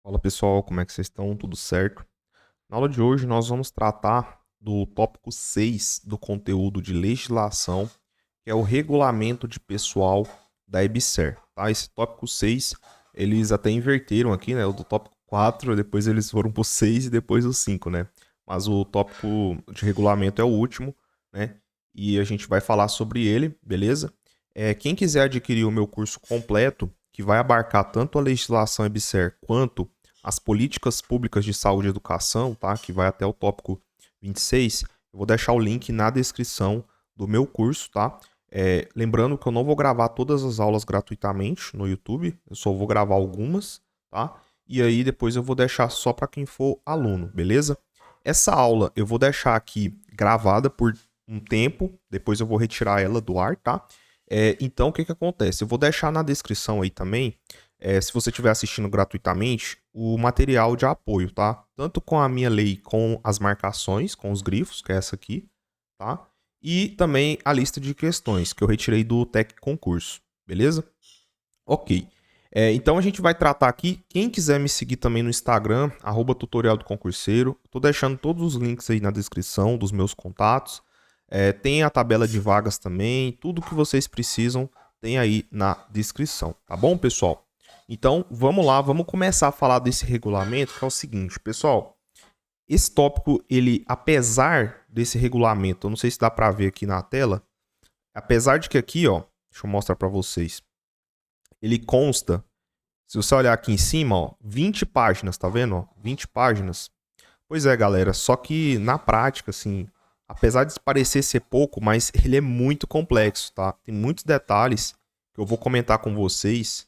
Fala pessoal, como é que vocês estão? Tudo certo? Na aula de hoje nós vamos tratar do tópico 6 do conteúdo de legislação, que é o regulamento de pessoal da EBSER, tá? Esse tópico 6 eles até inverteram aqui, né? O do tópico 4, depois eles foram pro 6 e depois o 5, né? Mas o tópico de regulamento é o último, né? E a gente vai falar sobre ele, beleza? Quem quiser adquirir o meu curso completo, que vai abarcar tanto a legislação EBSER quanto as políticas públicas de saúde e educação, tá? Que vai até o tópico 26, eu vou deixar o link na descrição do meu curso, tá? Lembrando que eu não vou gravar todas as aulas gratuitamente no YouTube, eu só vou gravar algumas, tá? E aí depois eu vou deixar só para quem for aluno, beleza? Essa aula eu vou deixar aqui gravada por um tempo, depois eu vou retirar ela do ar, tá? Então o que acontece? Eu vou deixar na descrição aí também, se você estiver assistindo gratuitamente, o material de apoio, tá? Tanto com a minha lei, com as marcações, com os grifos, que é essa aqui, tá? E também a lista de questões que eu retirei do Tec Concurso, beleza? Ok. Então a gente vai tratar aqui. Quem quiser me seguir também no Instagram, @tutorial do concurseiro. Tô deixando todos os links aí na descrição dos meus contatos. Tem a tabela de vagas também. Tudo que vocês precisam tem aí na descrição, tá bom, pessoal? Então vamos lá, vamos começar a falar desse regulamento, que é o seguinte, pessoal. Esse tópico, ele, apesar desse regulamento, eu não sei se dá para ver aqui na tela, apesar de que aqui, ó, deixa eu mostrar para vocês, ele consta, se você olhar aqui em cima, ó, 20 páginas, tá vendo? Ó, 20 páginas. Pois é, galera, só que na prática, assim, apesar de parecer ser pouco, mas ele é muito complexo, tá? Tem muitos detalhes que eu vou comentar com vocês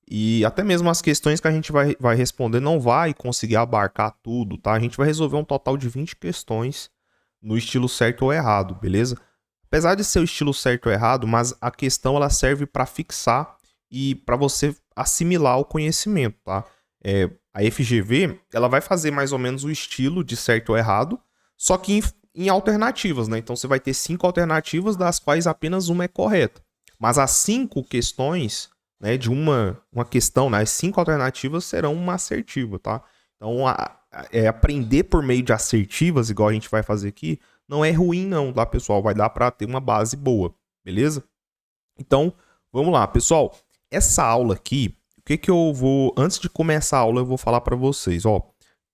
e até mesmo as questões que a gente vai responder não vai conseguir abarcar tudo, tá? A gente vai resolver um total de 20 questões no estilo certo ou errado, beleza? Apesar de ser o estilo certo ou errado, mas a questão ela serve para fixar e para você assimilar o conhecimento, tá? A FGV ela vai fazer mais ou menos o estilo de certo ou errado, só que em alternativas, né? Então você vai ter 5 alternativas, das quais apenas uma é correta. Mas as 5 questões, né, de uma questão, né, as 5 alternativas serão uma assertiva, tá? Então, aprender por meio de assertivas, igual a gente vai fazer aqui, não é ruim não, tá, pessoal? Vai dar para ter uma base boa, beleza? Então, vamos lá, pessoal. Essa aula aqui, o que eu vou... Antes de começar a aula, eu vou falar para vocês, ó.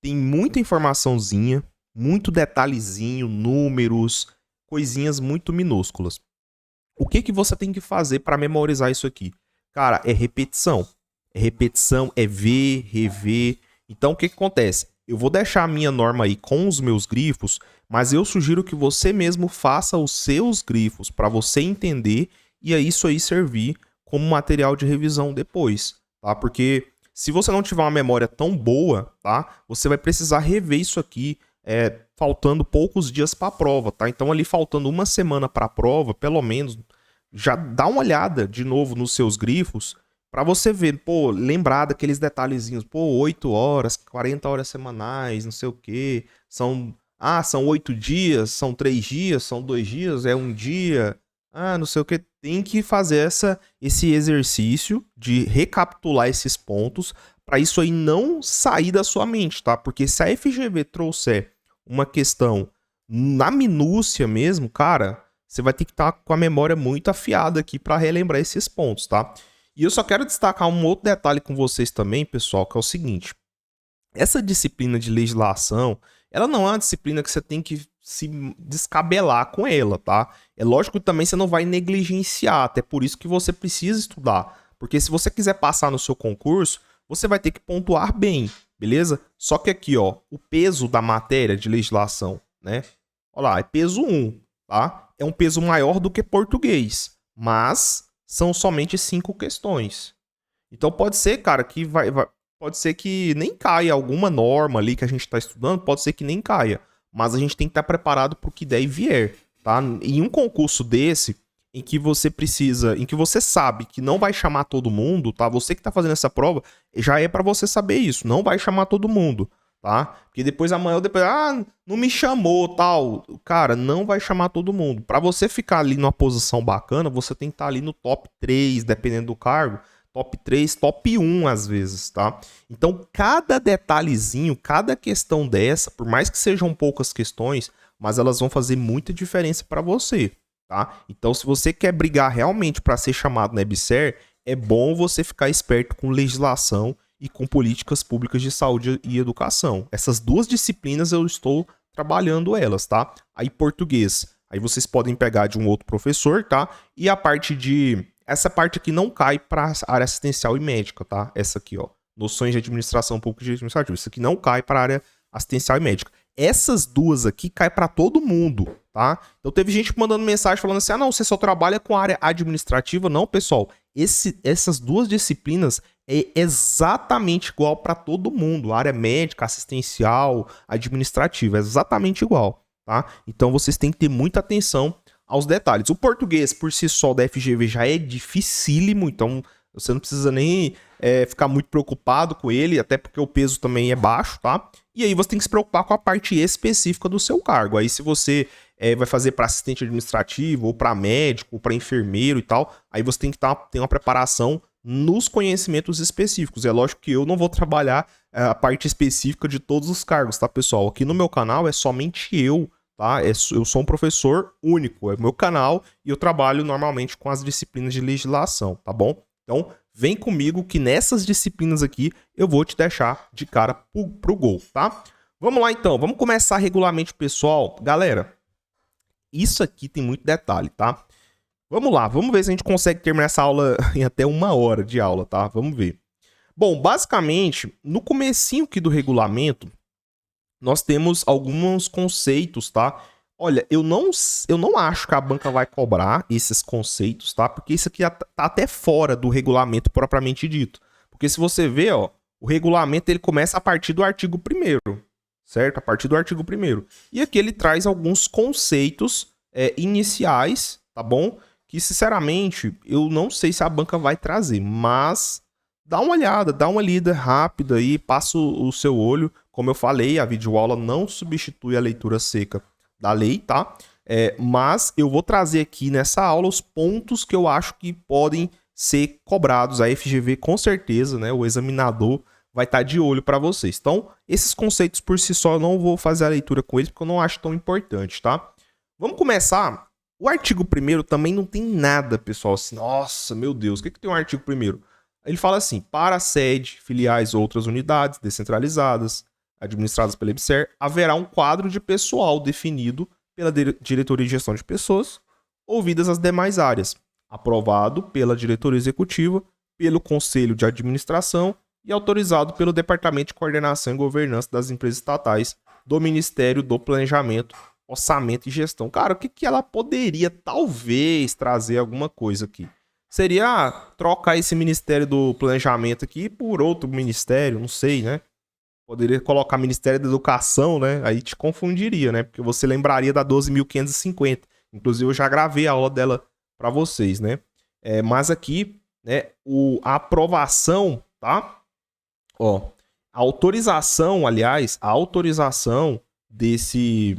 Tem muita informaçãozinha, muito detalhezinho, números, coisinhas muito minúsculas. O que você tem que fazer para memorizar isso aqui? Cara, é repetição. É repetição, é ver, rever. Então, o que acontece? Eu vou deixar a minha norma aí com os meus grifos, mas eu sugiro que você mesmo faça os seus grifos para você entender e aí isso aí servir como material de revisão depois, tá? Porque se você não tiver uma memória tão boa, tá? Você vai precisar rever isso aqui, faltando poucos dias para a prova, tá? Então ali faltando uma semana para a prova, pelo menos, já dá uma olhada de novo nos seus grifos para você ver, pô, lembrar daqueles detalhezinhos, pô, 8 horas, 40 horas semanais, não sei o quê, são 8 dias, são 3 dias, são 2 dias, é um dia, não sei o que. Tem que fazer esse exercício de recapitular esses pontos para isso aí não sair da sua mente, tá? Porque se a FGV trouxer uma questão na minúcia mesmo, cara, você vai ter que estar com a memória muito afiada aqui para relembrar esses pontos, tá? E eu só quero destacar um outro detalhe com vocês também, pessoal, que é o seguinte. Essa disciplina de legislação, ela não é uma disciplina que você tem que se descabelar com ela, tá? É lógico que também você não vai negligenciar, até por isso que você precisa estudar. Porque se você quiser passar no seu concurso, você vai ter que pontuar bem, beleza? Só que aqui, ó, o peso da matéria de legislação, né? Olha lá, é peso 1, tá? É um peso maior do que português, mas são somente 5 questões. Então pode ser, cara, que pode ser que nem caia alguma norma ali que a gente está estudando, pode ser que nem caia, mas a gente tem que estar preparado para o que der e vier, tá? Em um concurso desse, em que você precisa, em que você sabe que não vai chamar todo mundo, tá? Você que está fazendo essa prova, já é para você saber isso, não vai chamar todo mundo, tá? Porque depois amanhã, não me chamou, tal. Cara, não vai chamar todo mundo. Para você ficar ali numa posição bacana, você tem que estar ali no top 3, dependendo do cargo. top 3, top 1 às vezes, tá? Então, cada detalhezinho, cada questão dessa, por mais que sejam poucas questões, mas elas vão fazer muita diferença para você, tá? Então, se você quer brigar realmente para ser chamado na EBSER, é bom você ficar esperto com legislação e com políticas públicas de saúde e educação. Essas duas disciplinas eu estou trabalhando elas, tá? Aí português, aí vocês podem pegar de um outro professor, tá? E a parte de... essa parte aqui não cai para a área assistencial e médica, tá? Essa aqui, ó. Noções de administração pública e administrativa. Isso aqui não cai para a área assistencial e médica. Essas duas aqui cai para todo mundo, tá? Então teve gente mandando mensagem falando assim, ah não, você só trabalha com a área administrativa. Não, pessoal, essas duas disciplinas é exatamente igual para todo mundo. A área médica, assistencial, administrativa, é exatamente igual, tá? Então vocês têm que ter muita atenção aos detalhes. O português, por si só, da FGV já é dificílimo, então você não precisa nem ficar muito preocupado com ele, até porque o peso também é baixo, tá? E aí você tem que se preocupar com a parte específica do seu cargo. Aí se você vai fazer para assistente administrativo, ou para médico, ou para enfermeiro e tal, aí você tem que ter uma preparação nos conhecimentos específicos. É lógico que eu não vou trabalhar a parte específica de todos os cargos, tá, pessoal? Aqui no meu canal é somente eu, tá? Eu sou um professor único, é o meu canal e eu trabalho normalmente com as disciplinas de legislação, tá bom? Então, vem comigo que nessas disciplinas aqui eu vou te deixar de cara pro gol, tá? Vamos lá então, vamos começar regulamento pessoal. Galera, isso aqui tem muito detalhe, tá? Vamos lá, vamos ver se a gente consegue terminar essa aula em até 1 hora de aula, tá? Vamos ver. Bom, basicamente, no comecinho aqui do regulamento, nós temos alguns conceitos, tá? Olha, eu não acho que a banca vai cobrar esses conceitos, tá? Porque isso aqui tá até fora do regulamento propriamente dito. Porque se você ver, ó, o regulamento ele começa a partir do artigo 1º, certo? A partir do artigo 1º. E aqui ele traz alguns conceitos iniciais, tá bom? Que, sinceramente, eu não sei se a banca vai trazer, mas dá uma olhada, dá uma lida rápida aí, passa o seu olho. Como eu falei, a videoaula não substitui a leitura seca da lei, tá? Mas eu vou trazer aqui nessa aula os pontos que eu acho que podem ser cobrados. A FGV, com certeza, né? O examinador vai estar de olho para vocês. Então, esses conceitos por si só, eu não vou fazer a leitura com eles, porque eu não acho tão importante, tá? Vamos começar. O artigo 1º também não tem nada, pessoal, assim, nossa, meu Deus, o que tem um artigo 1º? Ele fala assim, para a sede, filiais ou outras unidades descentralizadas, administradas pela EBSER, haverá um quadro de pessoal definido pela Diretoria de Gestão de Pessoas, ouvidas as demais áreas, aprovado pela Diretoria Executiva, pelo Conselho de Administração e autorizado pelo Departamento de Coordenação e Governança das Empresas Estatais do Ministério do Planejamento, Orçamento e Gestão. Cara, o que ela poderia, talvez, trazer alguma coisa aqui? Seria trocar esse Ministério do Planejamento aqui por outro ministério, não sei, né? Poderia colocar Ministério da Educação, né? Aí te confundiria, né? Porque você lembraria da 12.550. Inclusive, eu já gravei a aula dela para vocês, né? Mas aqui, né? A aprovação, tá? Ó, a autorização, aliás, a autorização desse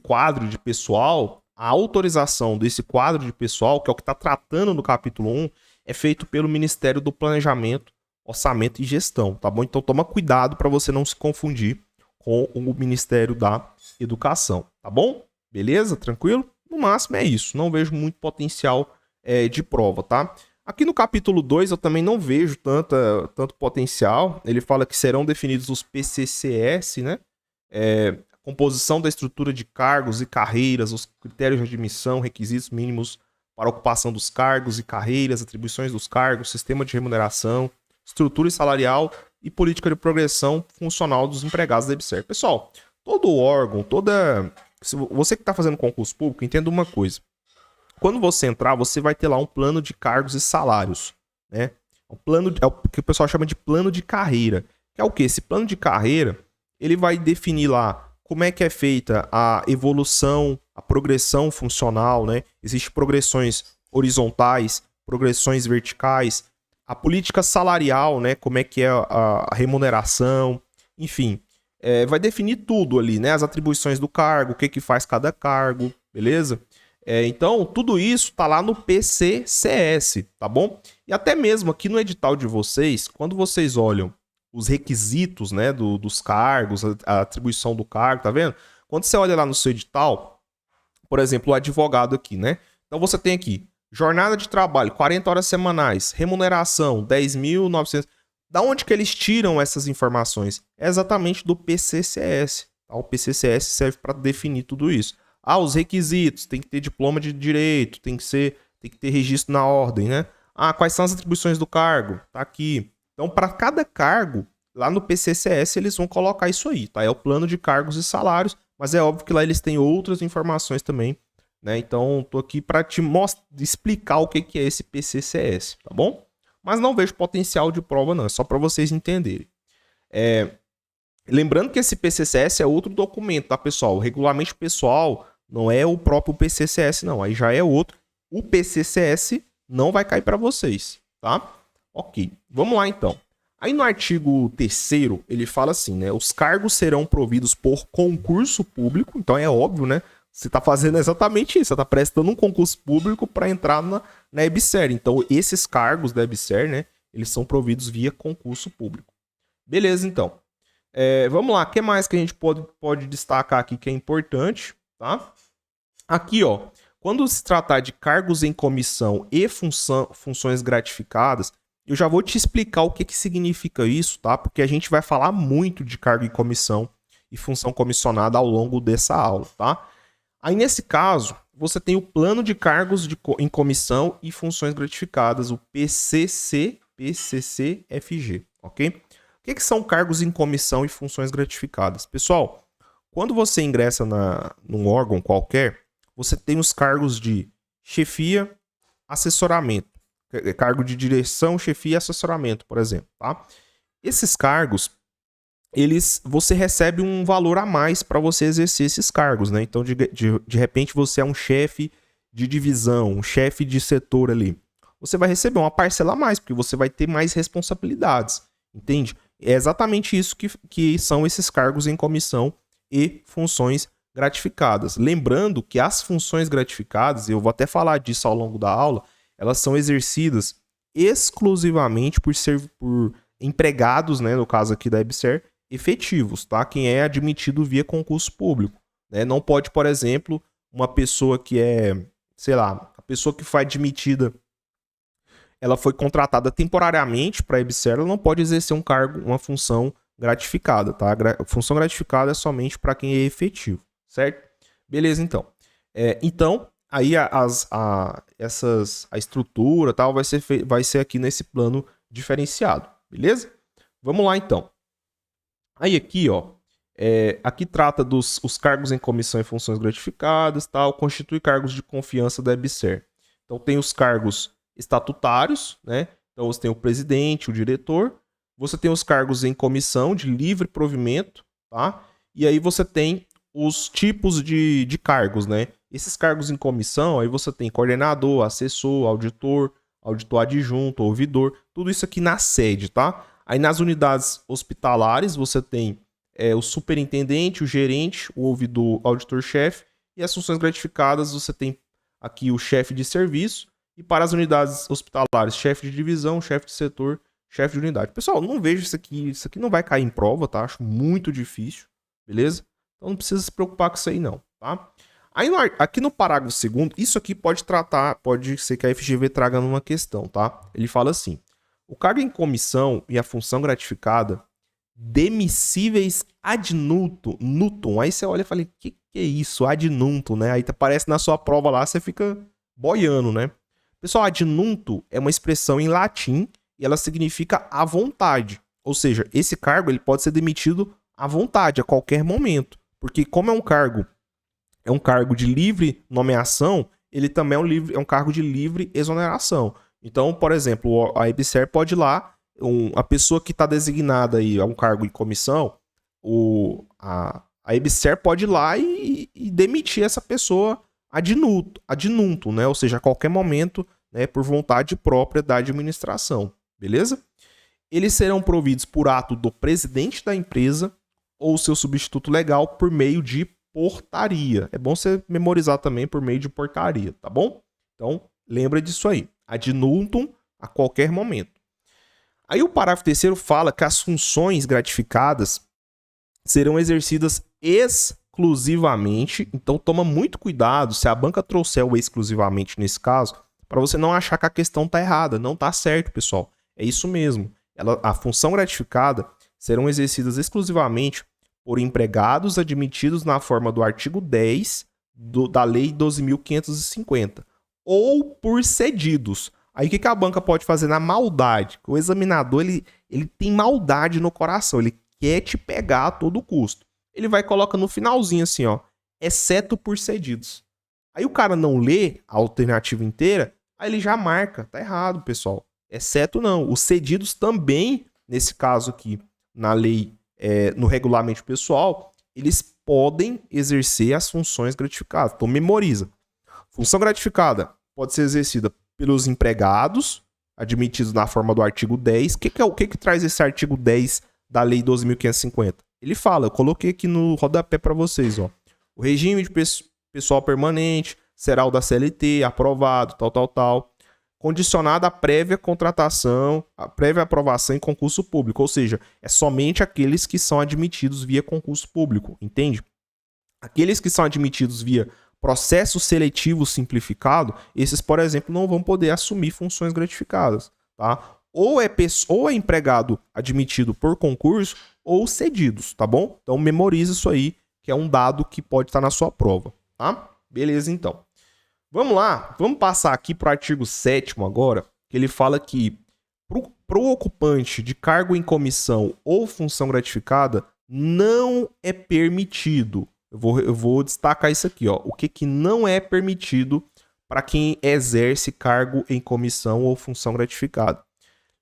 quadro de pessoal, a autorização desse quadro de pessoal, que é o que está tratando no capítulo 1, é feito pelo Ministério do Planejamento, Orçamento e Gestão, tá bom? Então toma cuidado para você não se confundir com o Ministério da Educação, tá bom? Beleza? Tranquilo? No máximo é isso, não vejo muito potencial de prova, tá? Aqui no capítulo 2 eu também não vejo tanto potencial, ele fala que serão definidos os PCCS, né? Composição da estrutura de cargos e carreiras, os critérios de admissão, requisitos mínimos para ocupação dos cargos e carreiras, atribuições dos cargos, sistema de remuneração, estrutura salarial e política de progressão funcional dos empregados da EBSER. Pessoal, todo órgão, você que está fazendo concurso público, entenda uma coisa. Quando você entrar, você vai ter lá um plano de cargos e salários, né? É o que o pessoal chama de plano de carreira. Que é o quê? Esse plano de carreira, ele vai definir lá como é que é feita a evolução, a progressão funcional, né? Existem progressões horizontais, progressões verticais, a política salarial, né? Como é que é a remuneração, enfim. Vai definir tudo ali, né? As atribuições do cargo, o que faz cada cargo, beleza? Então, tudo isso está lá no PCCS, tá bom? E até mesmo aqui no edital de vocês, quando vocês olham os requisitos, né, dos cargos, a atribuição do cargo, tá vendo? Quando você olha lá no seu edital, por exemplo, o advogado aqui, né? Então você tem aqui, jornada de trabalho, 40 horas semanais, remuneração, 10.900. Da onde que eles tiram essas informações? É exatamente do PCCS. Tá? O PCCS serve para definir tudo isso. Os requisitos, tem que ter diploma de direito, tem que ter registro na ordem, né? Quais são as atribuições do cargo? Tá aqui. Então, para cada cargo, lá no PCCS eles vão colocar isso aí, tá? É o plano de cargos e salários, mas é óbvio que lá eles têm outras informações também, né? Então, tô aqui para te explicar o que é esse PCCS, tá bom? Mas não vejo potencial de prova não, é só para vocês entenderem. Lembrando que esse PCCS é outro documento, tá, pessoal? O regulamento pessoal não é o próprio PCCS, não. Aí já é outro. O PCCS não vai cair para vocês, tá? Ok, vamos lá então. Aí no artigo 3º, ele fala assim, né? Os cargos serão providos por concurso público. Então é óbvio, né? Você está fazendo exatamente isso. Você está prestando um concurso público para entrar na EBSER. Então esses cargos da EBSER, né? Eles são providos via concurso público. Beleza, então. Vamos lá, o que mais que a gente pode destacar aqui que é importante, tá? Aqui, ó, quando se tratar de cargos em comissão e funções gratificadas, eu já vou te explicar o que significa isso, tá? Porque a gente vai falar muito de cargo em comissão e função comissionada ao longo dessa aula, tá? Aí, nesse caso, você tem o plano de cargos em comissão e funções gratificadas, o PCCFG, ok? O que são cargos em comissão e funções gratificadas? Pessoal, quando você ingressa num órgão qualquer, você tem os cargos de chefia, assessoramento. Cargo de direção, chefia e assessoramento, por exemplo. Tá? Esses cargos, você recebe um valor a mais para você exercer esses cargos. Né? Então, de repente, você é um chefe de divisão, um chefe de setor ali. Você vai receber uma parcela a mais, porque você vai ter mais responsabilidades. Entende? É exatamente isso que são esses cargos em comissão e funções gratificadas. Lembrando que as funções gratificadas, eu vou até falar disso ao longo da aula, elas são exercidas exclusivamente por empregados, né, no caso aqui da EBSER, efetivos, tá? Quem é admitido via concurso público. Né? Não pode, por exemplo, uma pessoa que a pessoa que foi admitida, ela foi contratada temporariamente para a EBSER, ela não pode exercer um cargo, uma função gratificada, tá? A função gratificada é somente para quem é efetivo, certo? Beleza, então. Então, aí a estrutura tal vai ser aqui nesse plano diferenciado, beleza? Vamos lá, então. Aí aqui, ó, aqui trata os cargos em comissão e funções gratificadas, tal, constitui cargos de confiança da EBSER. Então, tem os cargos estatutários, né? Então você tem o presidente, o diretor, você tem os cargos em comissão de livre provimento, tá? E aí você tem os tipos de cargos, né? Esses cargos em comissão, aí você tem coordenador, assessor, auditor adjunto, ouvidor, tudo isso aqui na sede, tá? Aí nas unidades hospitalares você tem o superintendente, o gerente, o ouvidor, auditor-chefe, e as funções gratificadas você tem aqui o chefe de serviço. E para as unidades hospitalares, chefe de divisão, chefe de setor, chefe de unidade. Pessoal, não vejo isso aqui não vai cair em prova, tá? Acho muito difícil, beleza? Então não precisa se preocupar com isso aí não, tá? Aí aqui no parágrafo 2º, isso aqui pode ser que a FGV traga numa questão, tá? Ele fala assim, o cargo em comissão e a função gratificada demissíveis ad nutum. Aí você olha e fala, que é isso? Ad nutum, né? Aí aparece na sua prova lá, você fica boiando, né? Pessoal, ad nutum é uma expressão em latim e ela significa à vontade. Ou seja, esse cargo ele pode ser demitido à vontade, a qualquer momento. Porque como é um cargo de livre nomeação, ele também é um cargo de livre exoneração. Então, por exemplo, a EBSER pode ir lá, a pessoa que está designada aí a um cargo em comissão, a EBSER pode ir lá e demitir essa pessoa ad nutum, né? Ou seja, a qualquer momento, né, por vontade própria da administração, beleza? Eles serão providos por ato do presidente da empresa ou seu substituto legal por meio de portaria. É bom você memorizar também por meio de portaria, tá bom? Então, lembra disso aí. Ad nutum a qualquer momento. Aí o parágrafo 3º fala que as funções gratificadas serão exercidas exclusivamente. Então, toma muito cuidado se a banca trouxer o exclusivamente nesse caso, para você não achar que a questão está errada. Não está certo, pessoal. É isso mesmo. A função gratificada serão exercidas exclusivamente por empregados admitidos na forma do artigo 10 da Lei 12.550 ou por cedidos. Aí o que a banca pode fazer na maldade? O examinador ele tem maldade no coração, ele quer te pegar a todo custo. Ele vai e coloca no finalzinho assim, ó, exceto por cedidos. Aí o cara não lê a alternativa inteira, aí ele já marca, tá errado, pessoal. Exceto não, os cedidos também, nesse caso aqui, na lei, no regulamento pessoal, eles podem exercer as funções gratificadas. Então memoriza. Função gratificada pode ser exercida pelos empregados, admitidos na forma do artigo 10. O que traz esse artigo 10 da Lei 12.550? Ele fala, eu coloquei aqui no rodapé para vocês, ó. O regime de pessoal permanente será o da CLT, aprovado, tal. Condicionado à prévia contratação, à prévia aprovação em concurso público. Ou seja, é somente aqueles que são admitidos via concurso público, entende? Aqueles que são admitidos via processo seletivo simplificado, esses, por exemplo, não vão poder assumir funções gratificadas, tá? Ou é empregado admitido por concurso ou cedidos, tá bom? Então memoriza isso aí, que é um dado que pode estar na sua prova, tá? Beleza, então. Vamos lá, vamos passar aqui para o artigo 7º agora, que ele fala que para o ocupante de cargo em comissão ou função gratificada não é permitido. Eu vou destacar isso aqui, ó. O que não é permitido para quem exerce cargo em comissão ou função gratificada.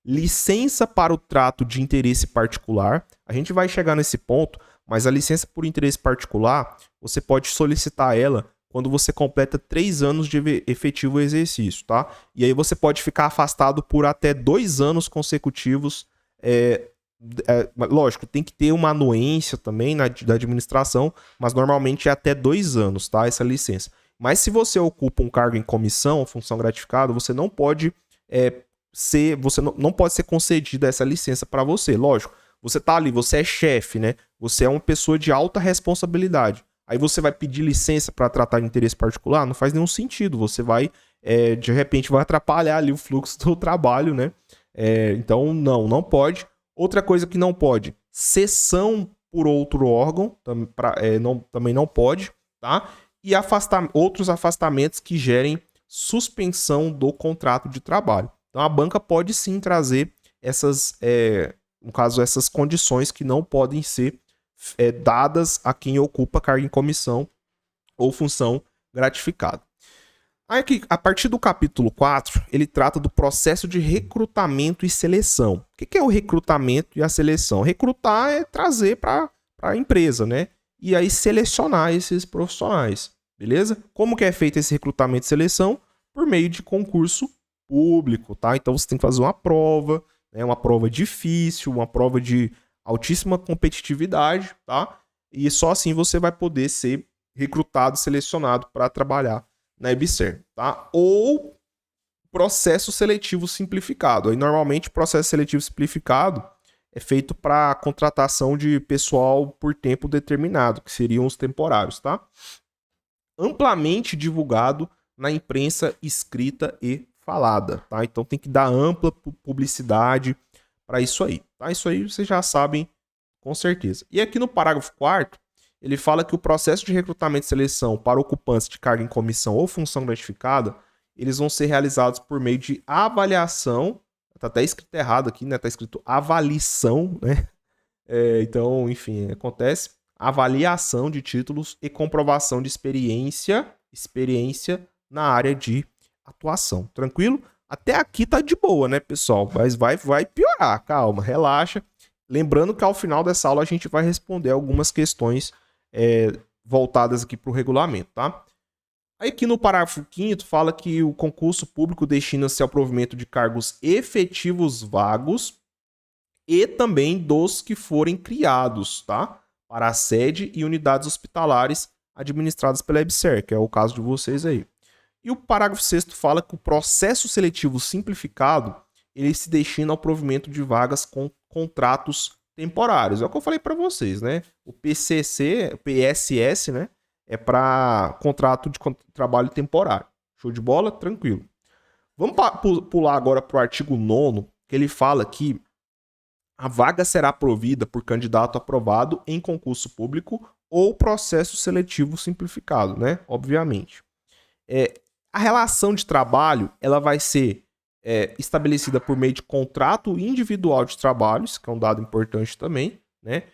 Licença para o trato de interesse particular. A gente vai chegar nesse ponto, mas a licença por interesse particular, você pode solicitar ela quando você completa 3 anos de efetivo exercício, tá? E aí você pode ficar afastado por até 2 anos consecutivos. Lógico, tem que ter uma anuência também da administração, mas normalmente é até 2 anos, tá? Essa licença. Mas se você ocupa um cargo em comissão ou função gratificada, você não pode não pode ser concedida essa licença para você. Lógico, você tá ali, você é chefe, né? Você é uma pessoa de alta responsabilidade. Aí você vai pedir licença para tratar de interesse particular? Não faz nenhum sentido. Você vai, de repente, vai atrapalhar ali o fluxo do trabalho, né? Então, não pode. Outra coisa que não pode, cessão por outro órgão, também não pode, tá? E outros afastamentos que gerem suspensão do contrato de trabalho. Então, a banca pode sim trazer no caso, essas condições que não podem ser dadas a quem ocupa cargo em comissão ou função gratificada. Aí aqui, a partir do capítulo 4, ele trata do processo de recrutamento e seleção. O que é o recrutamento e a seleção? Recrutar é trazer para a empresa, né? E aí selecionar esses profissionais, beleza? Como que é feito esse recrutamento e seleção? Por meio de concurso público, tá? Então você tem que fazer uma prova, né? Uma prova difícil, uma prova de altíssima competitividade, tá? E só assim você vai poder ser recrutado, selecionado para trabalhar na EBSER, tá? Ou processo seletivo simplificado. Aí normalmente o processo seletivo simplificado é feito para contratação de pessoal por tempo determinado, que seriam os temporários, tá? Amplamente divulgado na imprensa escrita e falada, tá? Então tem que dar ampla publicidade para isso aí, tá? Isso aí vocês já sabem com certeza. E aqui no parágrafo 4º, ele fala que o processo de recrutamento e seleção para ocupantes de cargo em comissão ou função gratificada, eles vão ser realizados por meio de avaliação. Tá até escrito errado aqui, né? Tá escrito avaliação, né? Então, enfim, acontece. Avaliação de títulos e comprovação de experiência na área de atuação. Tranquilo? Até aqui tá de boa, né, pessoal? Mas vai piorar. Calma, relaxa. Lembrando que ao final dessa aula a gente vai responder algumas questões voltadas aqui para o regulamento, tá? Aí aqui no parágrafo 5º fala que o concurso público destina-se ao provimento de cargos efetivos vagos e também dos que forem criados, tá? Para a sede e unidades hospitalares administradas pela EBSER, que é o caso de vocês aí. E o parágrafo 6º fala que o processo seletivo simplificado ele se destina ao provimento de vagas com contratos temporários. É o que eu falei para vocês, né? O PCC, o PSS, né? É para contrato de trabalho temporário. Show de bola? Tranquilo. Vamos pular agora para o artigo 9º, que ele fala que a vaga será provida por candidato aprovado em concurso público ou processo seletivo simplificado, né? Obviamente. A relação de trabalho ela vai ser estabelecida por meio de contrato individual de trabalho, isso que é um dado importante também, né?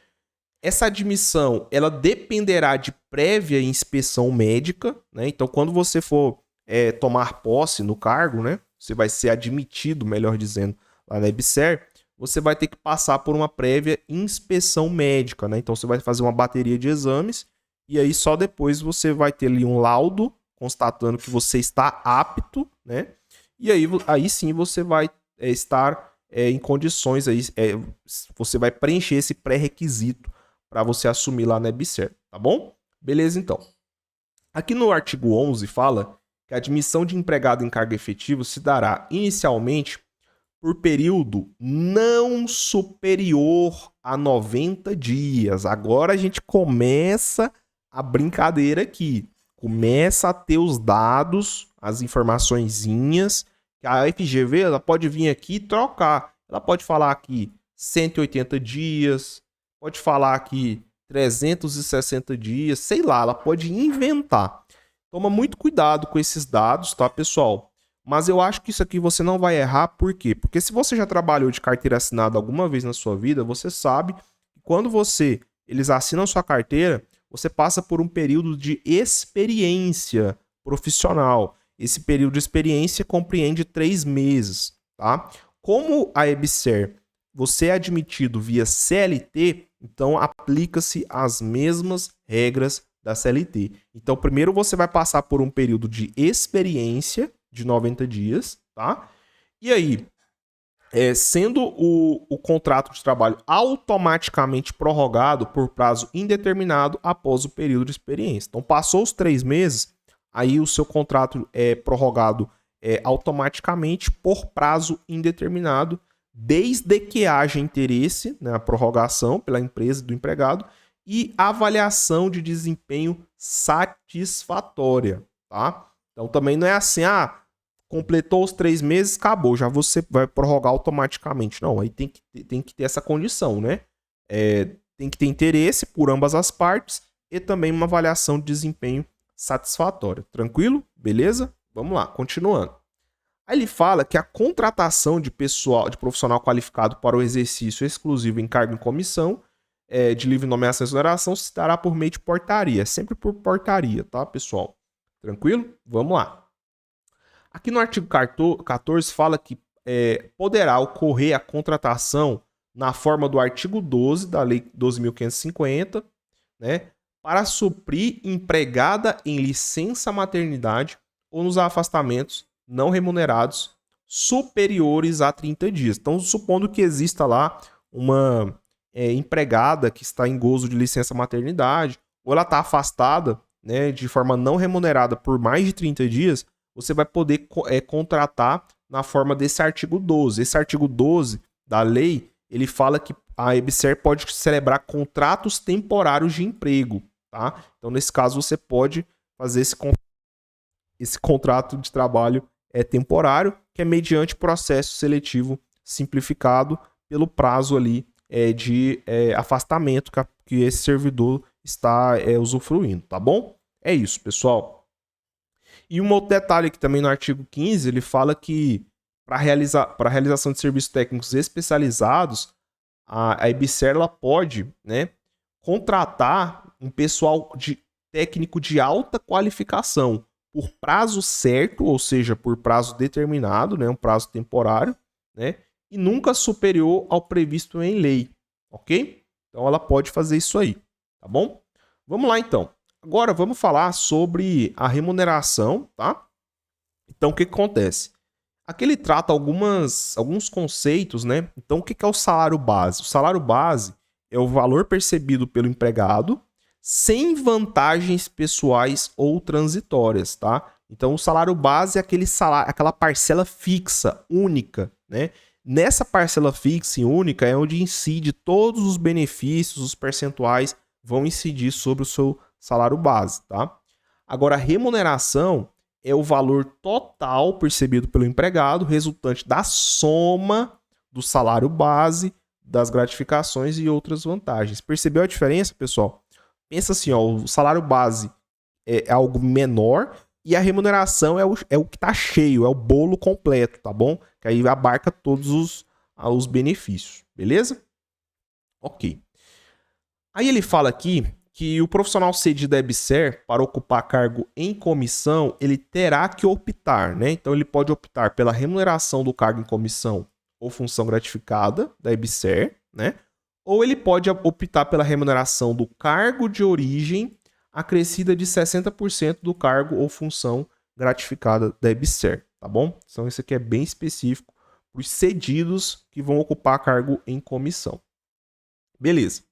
Essa admissão ela dependerá de prévia inspeção médica, né? Então, quando você for tomar posse no cargo, né? Você vai ser admitido, melhor dizendo, lá na EBSER, você vai ter que passar por uma prévia inspeção médica, né? Então, você vai fazer uma bateria de exames e aí só depois você vai ter ali um laudo constatando que você está apto, né? E aí sim você vai estar em condições, você vai preencher esse pré-requisito para você assumir lá na EBSER, tá bom? Beleza, então. Aqui no artigo 11 fala que a admissão de empregado em cargo efetivo se dará inicialmente por período não superior a 90 dias. Agora a gente começa a brincadeira aqui. Começa a ter os dados, as informaçõezinhas, que a FGV ela pode vir aqui e trocar. Ela pode falar aqui 180 dias, pode falar aqui 360 dias, sei lá, ela pode inventar. Toma muito cuidado com esses dados, tá, pessoal? Mas eu acho que isso aqui você não vai errar, por quê? Porque se você já trabalhou de carteira assinada alguma vez na sua vida, você sabe que quando eles assinam sua carteira, você passa por um período de experiência profissional. Esse período de experiência compreende 3 meses, tá? Como a EBSER, você é admitido via CLT, então aplica-se as mesmas regras da CLT. Então, primeiro você vai passar por um período de experiência de 90 dias, tá? E aí, sendo o contrato de trabalho automaticamente prorrogado por prazo indeterminado após o período de experiência. Então, passou os 3 meses, aí o seu contrato é prorrogado automaticamente por prazo indeterminado, desde que haja interesse na prorrogação pela empresa do empregado e avaliação de desempenho satisfatória, tá? Então, também não é assim, completou os 3 meses, acabou, já você vai prorrogar automaticamente. Não, aí tem que ter essa condição, né? Tem que ter interesse por ambas as partes e também uma avaliação de desempenho satisfatória. Tranquilo? Beleza? Vamos lá, continuando. Aí ele fala que a contratação de profissional qualificado para o exercício exclusivo em cargo em comissão de livre nomeação e exoneração se dará por meio de portaria. Sempre por portaria, tá, pessoal? Tranquilo? Vamos lá. Aqui no artigo 14 fala que poderá ocorrer a contratação na forma do artigo 12 da Lei 12.550, né, para suprir empregada em licença maternidade ou nos afastamentos não remunerados superiores a 30 dias. Então, supondo que exista lá uma empregada que está em gozo de licença maternidade ou ela está afastada, né, de forma não remunerada por mais de 30 dias, você vai poder contratar na forma desse artigo 12. Esse artigo 12 da lei, ele fala que a EBSER pode celebrar contratos temporários de emprego, tá? Então, nesse caso, você pode fazer esse contrato de trabalho temporário, que é mediante processo seletivo simplificado pelo prazo ali de afastamento que esse servidor está usufruindo, tá bom? É isso, pessoal. E um outro detalhe aqui também no artigo 15, ele fala que para a realização de serviços técnicos especializados, a EBSER ela pode, né, contratar um pessoal técnico de alta qualificação por prazo certo, ou seja, por prazo determinado, né, um prazo temporário, né, e nunca superior ao previsto em lei, ok? Então ela pode fazer isso aí, tá bom? Vamos lá então. Agora vamos falar sobre a remuneração, tá? Então o que acontece? Aqui ele trata alguns conceitos, né? Então o que é o salário base? O salário base é o valor percebido pelo empregado sem vantagens pessoais ou transitórias, tá? Então, o salário base é aquele salário, aquela parcela fixa, única, né? Nessa parcela fixa e única é onde incide todos os benefícios, os percentuais vão incidir sobre o seu salário base, tá? Agora, a remuneração é o valor total percebido pelo empregado, resultante da soma do salário base, das gratificações e outras vantagens. Percebeu a diferença, pessoal? Pensa assim, ó, o salário base é algo menor e a remuneração é o que está cheio, é o bolo completo, tá bom? Que aí abarca todos os benefícios, beleza? Ok. Aí ele fala aqui que o profissional cedido à EBSER, para ocupar cargo em comissão, ele terá que optar, né? Então ele pode optar pela remuneração do cargo em comissão ou função gratificada da EBSER, né? Ou ele pode optar pela remuneração do cargo de origem acrescida de 60% do cargo ou função gratificada da EBSER, tá bom? Então isso aqui é bem específico para os cedidos que vão ocupar cargo em comissão. Beleza.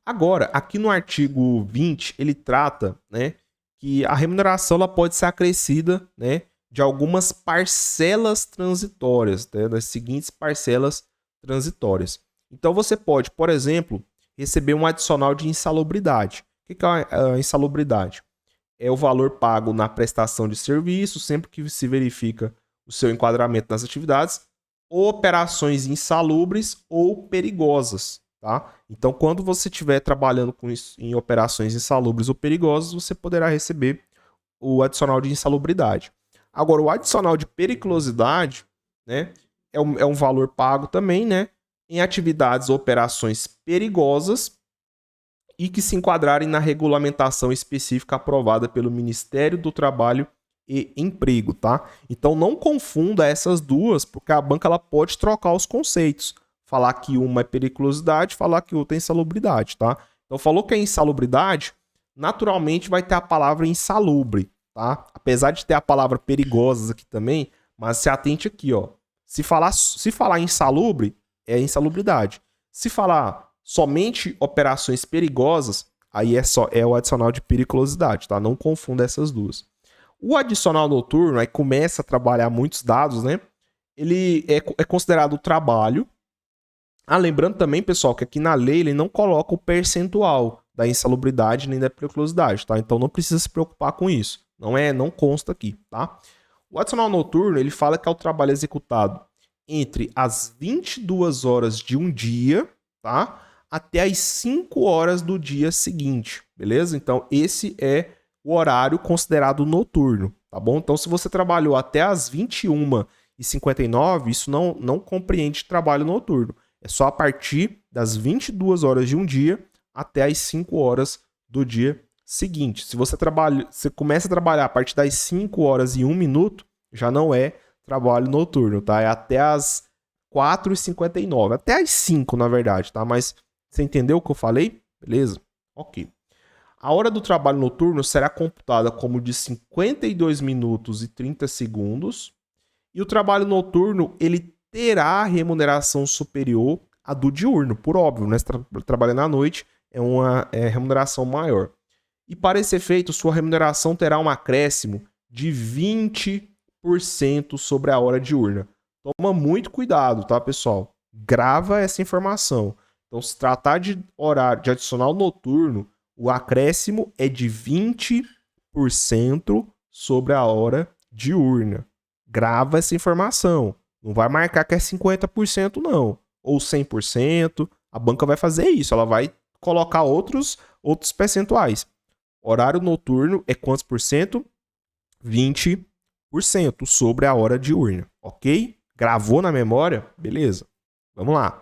Agora, aqui no artigo 20, ele trata, né, que a remuneração ela pode ser acrescida, né, de algumas parcelas transitórias, né, das seguintes parcelas transitórias. Então, você pode, por exemplo, receber um adicional de insalubridade. O que é a insalubridade? É o valor pago na prestação de serviço, sempre que se verifica o seu enquadramento nas atividades, operações insalubres ou perigosas. Tá? Então, quando você estiver trabalhando com isso, em operações insalubres ou perigosas, você poderá receber o adicional de insalubridade. Agora, o adicional de periculosidade, né, é um valor pago também, né, em atividades ou operações perigosas e que se enquadrarem na regulamentação específica aprovada pelo Ministério do Trabalho e Emprego, tá? Então, não confunda essas duas, porque a banca ela pode trocar os conceitos. Falar que uma é periculosidade, falar que outra é insalubridade, tá? Então, falou que é insalubridade, naturalmente vai ter a palavra insalubre, tá? Apesar de ter a palavra perigosas aqui também, mas se atente aqui, ó. Se falar insalubre, é insalubridade. Se falar somente operações perigosas, aí é o adicional de periculosidade, tá? Não confunda essas duas. O adicional noturno, aí começa a trabalhar muitos dados, né? Ele é considerado trabalho. Lembrando também, pessoal, que aqui na lei ele não coloca o percentual da insalubridade nem da periculosidade, tá? Então não precisa se preocupar com isso. Não consta aqui, tá? O adicional noturno, ele fala que é o trabalho executado entre as 22 horas de um dia, tá? Até as 5 horas do dia seguinte, beleza? Então esse é o horário considerado noturno, tá bom? Então se você trabalhou até as 21h59, isso não compreende trabalho noturno. É só a partir das 22 horas de um dia até as 5 horas do dia seguinte. Se você começa a trabalhar a partir das 5 horas e 1 minuto, já não é trabalho noturno, tá? É até as 4h59. Até as 5, na verdade, tá? Mas você entendeu o que eu falei? Beleza? Ok. A hora do trabalho noturno será computada como de 52 minutos e 30 segundos. E o trabalho noturno, ele terá remuneração superior à do diurno, por óbvio, né? Trabalhando à noite é uma remuneração maior. E para esse efeito, sua remuneração terá um acréscimo de 20% sobre a hora diurna. Toma muito cuidado, tá, pessoal? Grava essa informação. Então, se tratar de horário de adicional noturno, o acréscimo é de 20% sobre a hora diurna. Grava essa informação. Não vai marcar que é 50% não, ou 100%. A banca vai fazer isso, ela vai colocar outros percentuais. Horário noturno é quantos por cento? 20% sobre a hora diurna, ok? Gravou na memória? Beleza. Vamos lá.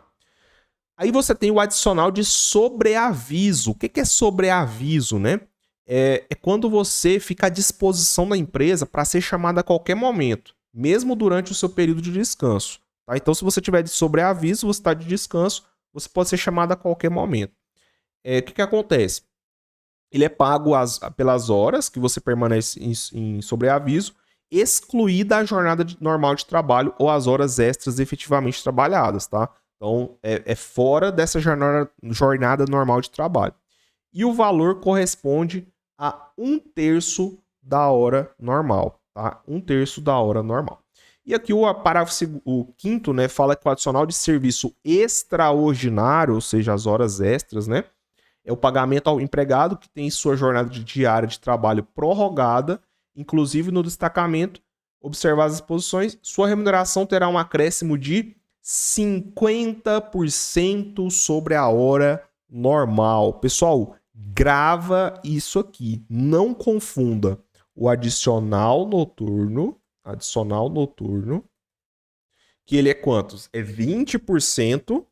Aí você tem o adicional de sobreaviso. O que é sobreaviso, né? É quando você fica à disposição da empresa para ser chamado a qualquer momento, mesmo durante o seu período de descanso. Tá? Então, se você tiver de sobreaviso, você está de descanso, você pode ser chamado a qualquer momento. O que acontece? Ele é pago pelas horas que você permanece em sobreaviso, excluída a jornada normal de trabalho ou as horas extras efetivamente trabalhadas, tá? Então, é fora dessa jornada normal de trabalho. e o valor corresponde a 1/3 da hora normal, tá? 1/3 da hora normal. E aqui o parágrafo o quinto, né, fala que o adicional de serviço extraordinário, ou seja, as horas extras, né, é o pagamento ao empregado que tem sua jornada diária de trabalho prorrogada, inclusive no destacamento, observadas as posições, sua remuneração terá um acréscimo de 50% sobre a hora normal. Pessoal, grava isso aqui. Não confunda o adicional noturno, que ele é quantos? É 20%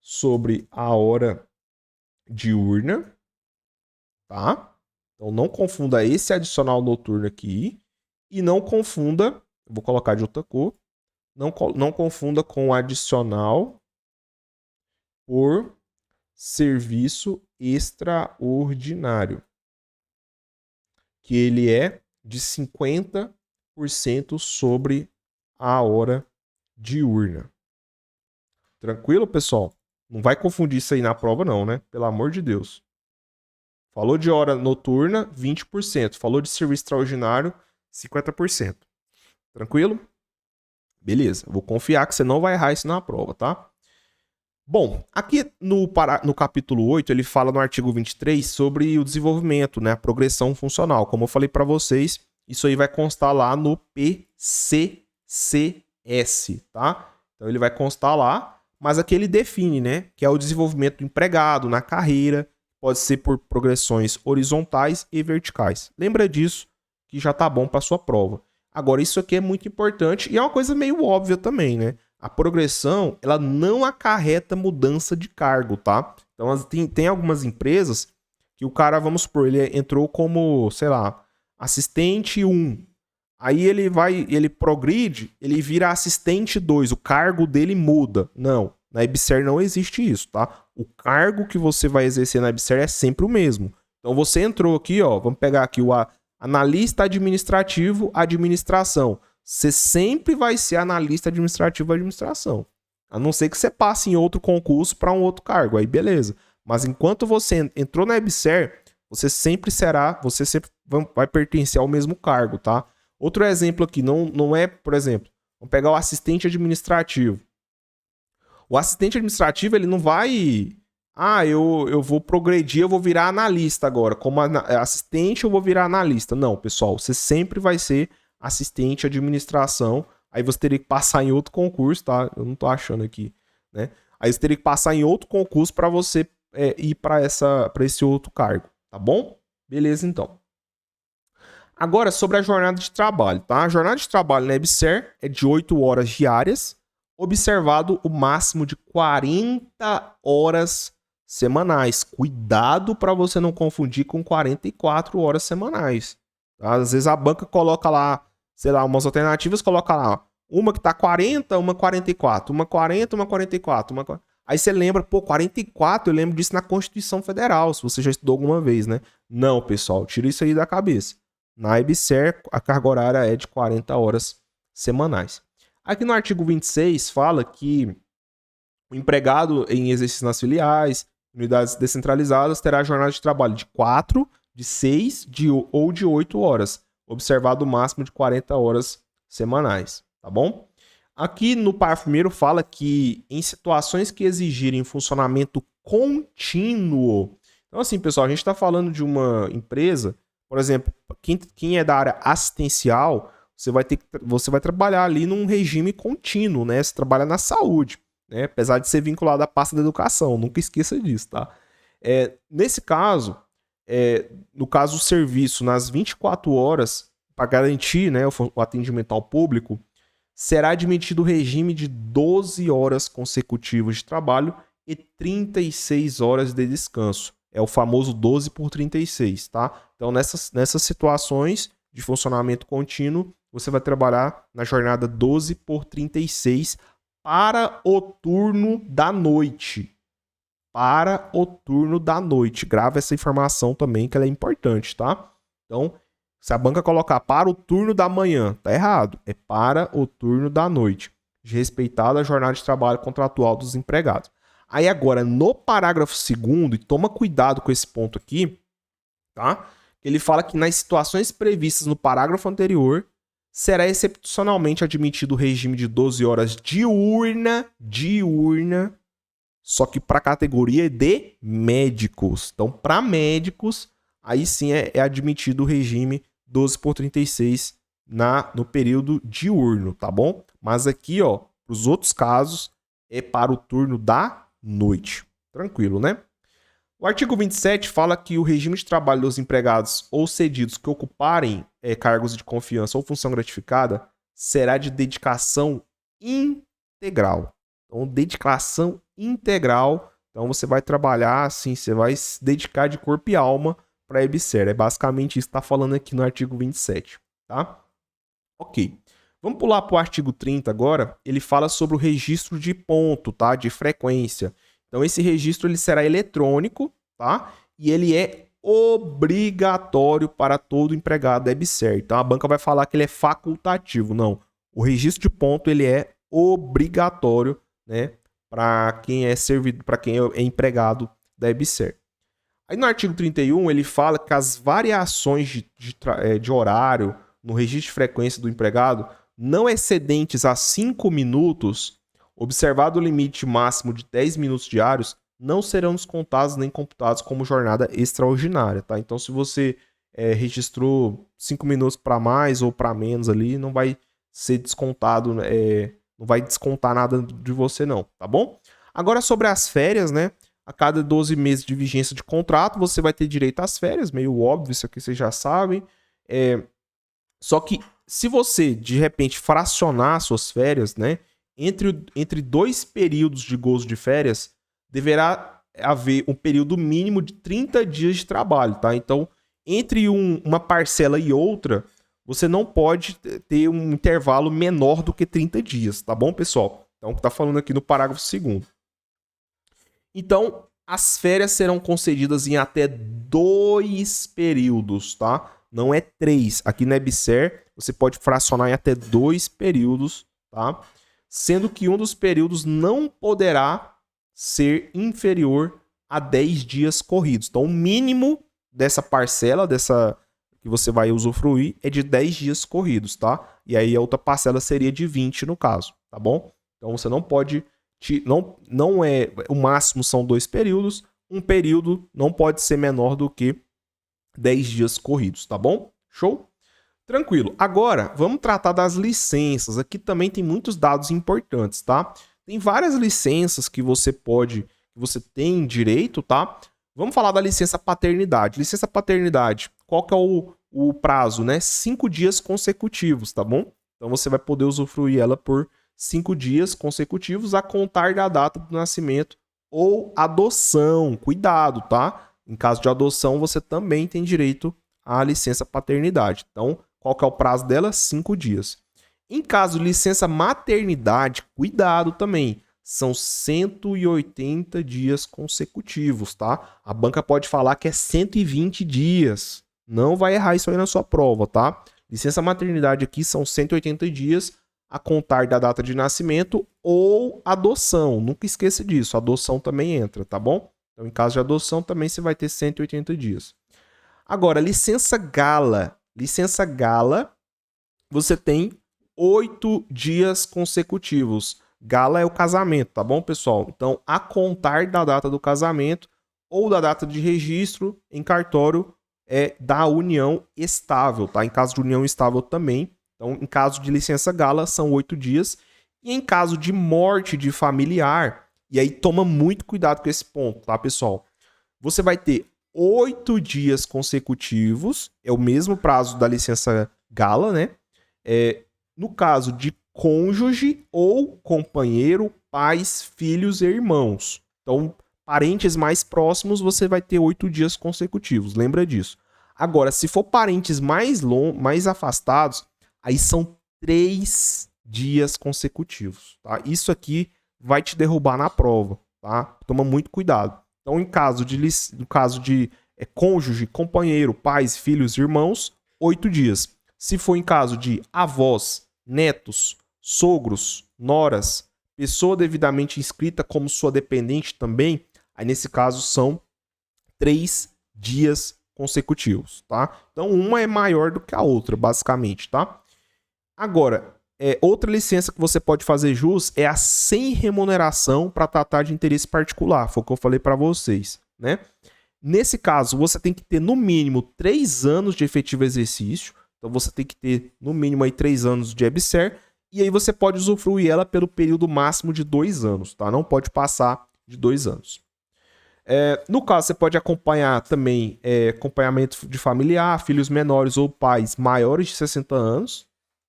sobre a hora diurna, tá? Então não confunda esse adicional noturno aqui e não confunda, vou colocar de outra cor, não confunda com o adicional por serviço extraordinário, que ele é de 50% sobre a hora diurna. Tranquilo, pessoal? Não vai confundir isso aí na prova não, né? Pelo amor de Deus. Falou de hora noturna, 20%. Falou de serviço extraordinário, 50%. Tranquilo? Beleza. Vou confiar que você não vai errar isso na prova, tá? Bom, aqui no capítulo 8, ele fala no artigo 23 sobre o desenvolvimento, né? A progressão funcional. Como eu falei para vocês, isso aí vai constar lá no PCCS, tá? Então ele vai constar lá, mas aqui ele define, né? Que é o desenvolvimento do empregado na carreira, pode ser por progressões horizontais e verticais. Lembra disso, que já tá bom para sua prova. Agora, isso aqui é muito importante e é uma coisa meio óbvia também, né? A progressão, ela não acarreta mudança de cargo, tá? Então, tem algumas empresas que o cara, vamos supor, ele entrou como, sei lá, assistente 1. Aí ele progride, ele vira assistente 2, o cargo dele muda. Não, na EBSER não existe isso, tá? O cargo que você vai exercer na EBSER é sempre o mesmo. Então, você entrou aqui, ó, vamos pegar aqui o analista administrativo, administração. Você sempre vai ser analista administrativo, administração. A não ser que você passe em outro concurso para um outro cargo, aí beleza. Mas enquanto você entrou na EBSER, você sempre vai pertencer ao mesmo cargo, tá? Outro exemplo aqui, não é, por exemplo, vamos pegar o assistente administrativo. O assistente administrativo, ele não vai... eu vou progredir, eu vou virar analista agora. Como assistente, eu vou virar analista. Não, pessoal, você sempre vai ser assistente administração. Aí você teria que passar em outro concurso, tá? Eu não tô achando aqui, né? Aí você teria que passar em outro concurso para você ir para esse outro cargo, tá bom? Beleza, então. Agora, sobre a jornada de trabalho, tá? A jornada de trabalho na EBSER é de 8 horas diárias, observado o máximo de 40 horas semanais. Cuidado para você não confundir com 44 horas semanais. Tá? Às vezes a banca coloca lá, sei lá, umas alternativas, coloca lá uma que tá 40, uma 44, uma 40, uma 44, uma... Aí você lembra, 44, eu lembro disso na Constituição Federal, se você já estudou alguma vez, né? Não, pessoal, tira isso aí da cabeça. Na EBSER, a carga horária é de 40 horas semanais. Aqui no artigo 26 fala que o empregado em exercício nas filiais, unidades descentralizadas, terá jornada de trabalho de 4, de 6 ou de 8 horas, observado o máximo de 40 horas semanais, tá bom? Aqui no parágrafo primeiro fala que em situações que exigirem funcionamento contínuo... Então assim, pessoal, a gente está falando de uma empresa, por exemplo, quem é da área assistencial, você vai trabalhar ali num regime contínuo, né? Você trabalha na saúde, né? Apesar de ser vinculado à pasta da educação, nunca esqueça disso, tá? Nesse caso, no caso do serviço, nas 24 horas, para garantir, né, o atendimento ao público, será admitido o regime de 12 horas consecutivas de trabalho e 36 horas de descanso. É o famoso 12 por 36, tá? Então, nessas situações de funcionamento contínuo, você vai trabalhar na jornada 12 por 36 para o turno da noite. Para o turno da noite. Grava essa informação também, que ela é importante, tá? Então, se a banca colocar para o turno da manhã, tá errado. É para o turno da noite. Respeitada a jornada de trabalho contratual dos empregados. Aí agora, no parágrafo 2º, e toma cuidado com esse ponto aqui, tá? Ele fala que nas situações previstas no parágrafo anterior, será excepcionalmente admitido o regime de 12 horas diurna, só que para a categoria de médicos. Então, para médicos, aí sim é admitido o regime 12 por 36 no período diurno, tá bom? Mas aqui, ó, para os outros casos, é para o turno da noite. Tranquilo, né? O artigo 27 fala que o regime de trabalho dos empregados ou cedidos que ocuparem cargos de confiança ou função gratificada será de dedicação integral. Então, dedicação integral. Então, você vai trabalhar assim, você vai se dedicar de corpo e alma para a EBSER. É basicamente isso que está falando aqui no artigo 27, tá? Ok. Vamos pular para o artigo 30 agora. Ele fala sobre o registro de ponto, tá? De frequência. Então, esse registro ele será eletrônico, tá? E ele é obrigatório para todo empregado da EBSER. Então, a banca vai falar que ele é facultativo. Não. O registro de ponto ele é obrigatório, né? Para quem é servido, para quem é empregado da EBSER. Aí no artigo 31 ele fala que as variações de horário no registro de frequência do empregado não excedentes a 5 minutos, observado o limite máximo de 10 minutos diários, não serão descontados nem computados como jornada extraordinária, tá? Então, se você registrou 5 minutos para mais ou para menos ali, não vai ser descontado, não vai descontar nada de você não, tá bom? Agora, sobre as férias, né? A cada 12 meses de vigência de contrato, você vai ter direito às férias, meio óbvio, isso aqui vocês já sabem. Só que se você, de repente, fracionar suas férias, né? Entre 2 períodos de gozo de férias, deverá haver um período mínimo de 30 dias de trabalho, tá? Então, entre uma parcela e outra, você não pode ter um intervalo menor do que 30 dias, tá bom, pessoal? Então, o que tá falando aqui no parágrafo 2º. Então, as férias serão concedidas em até 2 períodos, tá? Não é 3. Aqui na EBSER, você pode fracionar em até 2 períodos, tá? Sendo que um dos períodos não poderá ser inferior a 10 dias corridos. Então, o mínimo dessa parcela, que você vai usufruir, é de 10 dias corridos, tá? E aí a outra parcela seria de 20 no caso, tá bom? Então, você não pode... Não é... O máximo são 2 períodos. Um período não pode ser menor do que 10 dias corridos, tá bom? Show? Tranquilo. Agora, vamos tratar das licenças. Aqui também tem muitos dados importantes, tá? Tem várias licenças que você tem direito, tá? Vamos falar da licença paternidade. Licença paternidade, qual que é o prazo, né? 5 dias consecutivos, tá bom? Então você vai poder usufruir ela por 5 dias consecutivos a contar da data do nascimento ou adoção. Cuidado, tá? Em caso de adoção, você também tem direito à licença paternidade. Então, qual que é o prazo dela? 5 dias. Em caso de licença maternidade, cuidado também. São 180 dias consecutivos, tá? A banca pode falar que é 120 dias. Não vai errar isso aí na sua prova, tá? Licença maternidade aqui são 180 dias a contar da data de nascimento ou adoção. Nunca esqueça disso. A adoção também entra, tá bom? Então, em caso de adoção, também você vai ter 180 dias. Agora, licença gala. Licença gala, você tem 8 dias consecutivos. Gala é o casamento, tá bom, pessoal? Então, a contar da data do casamento ou da data de registro em cartório da união estável, tá? Em caso de união estável também. Então, em caso de licença gala, são 8 dias. E em caso de morte de familiar, e aí toma muito cuidado com esse ponto, tá, pessoal? Você vai ter 8 dias consecutivos, é o mesmo prazo da licença gala, né? No caso de cônjuge ou companheiro, pais, filhos e irmãos. Então, parentes mais próximos, você vai ter 8 dias consecutivos, lembra disso. Agora, se for parentes mais afastados, aí são 3 dias consecutivos, tá? Isso aqui vai te derrubar na prova, tá? Toma muito cuidado. Então, no caso de cônjuge, companheiro, pais, filhos, irmãos, 8 dias. Se for em caso de avós, netos, sogros, noras, pessoa devidamente inscrita como sua dependente também, aí nesse caso são 3 dias consecutivos, tá? Então uma é maior do que a outra, basicamente, tá? Agora, outra licença que você pode fazer jus é a sem remuneração para tratar de interesse particular, foi o que eu falei para vocês, né? Nesse caso, você tem que ter no mínimo 3 anos de efetivo exercício, então você tem que ter no mínimo aí 3 anos de EBSER, e aí você pode usufruir ela pelo período máximo de 2 anos, tá? Não pode passar de 2 anos. No caso, você pode acompanhar também acompanhamento de familiar, filhos menores ou pais maiores de 60 anos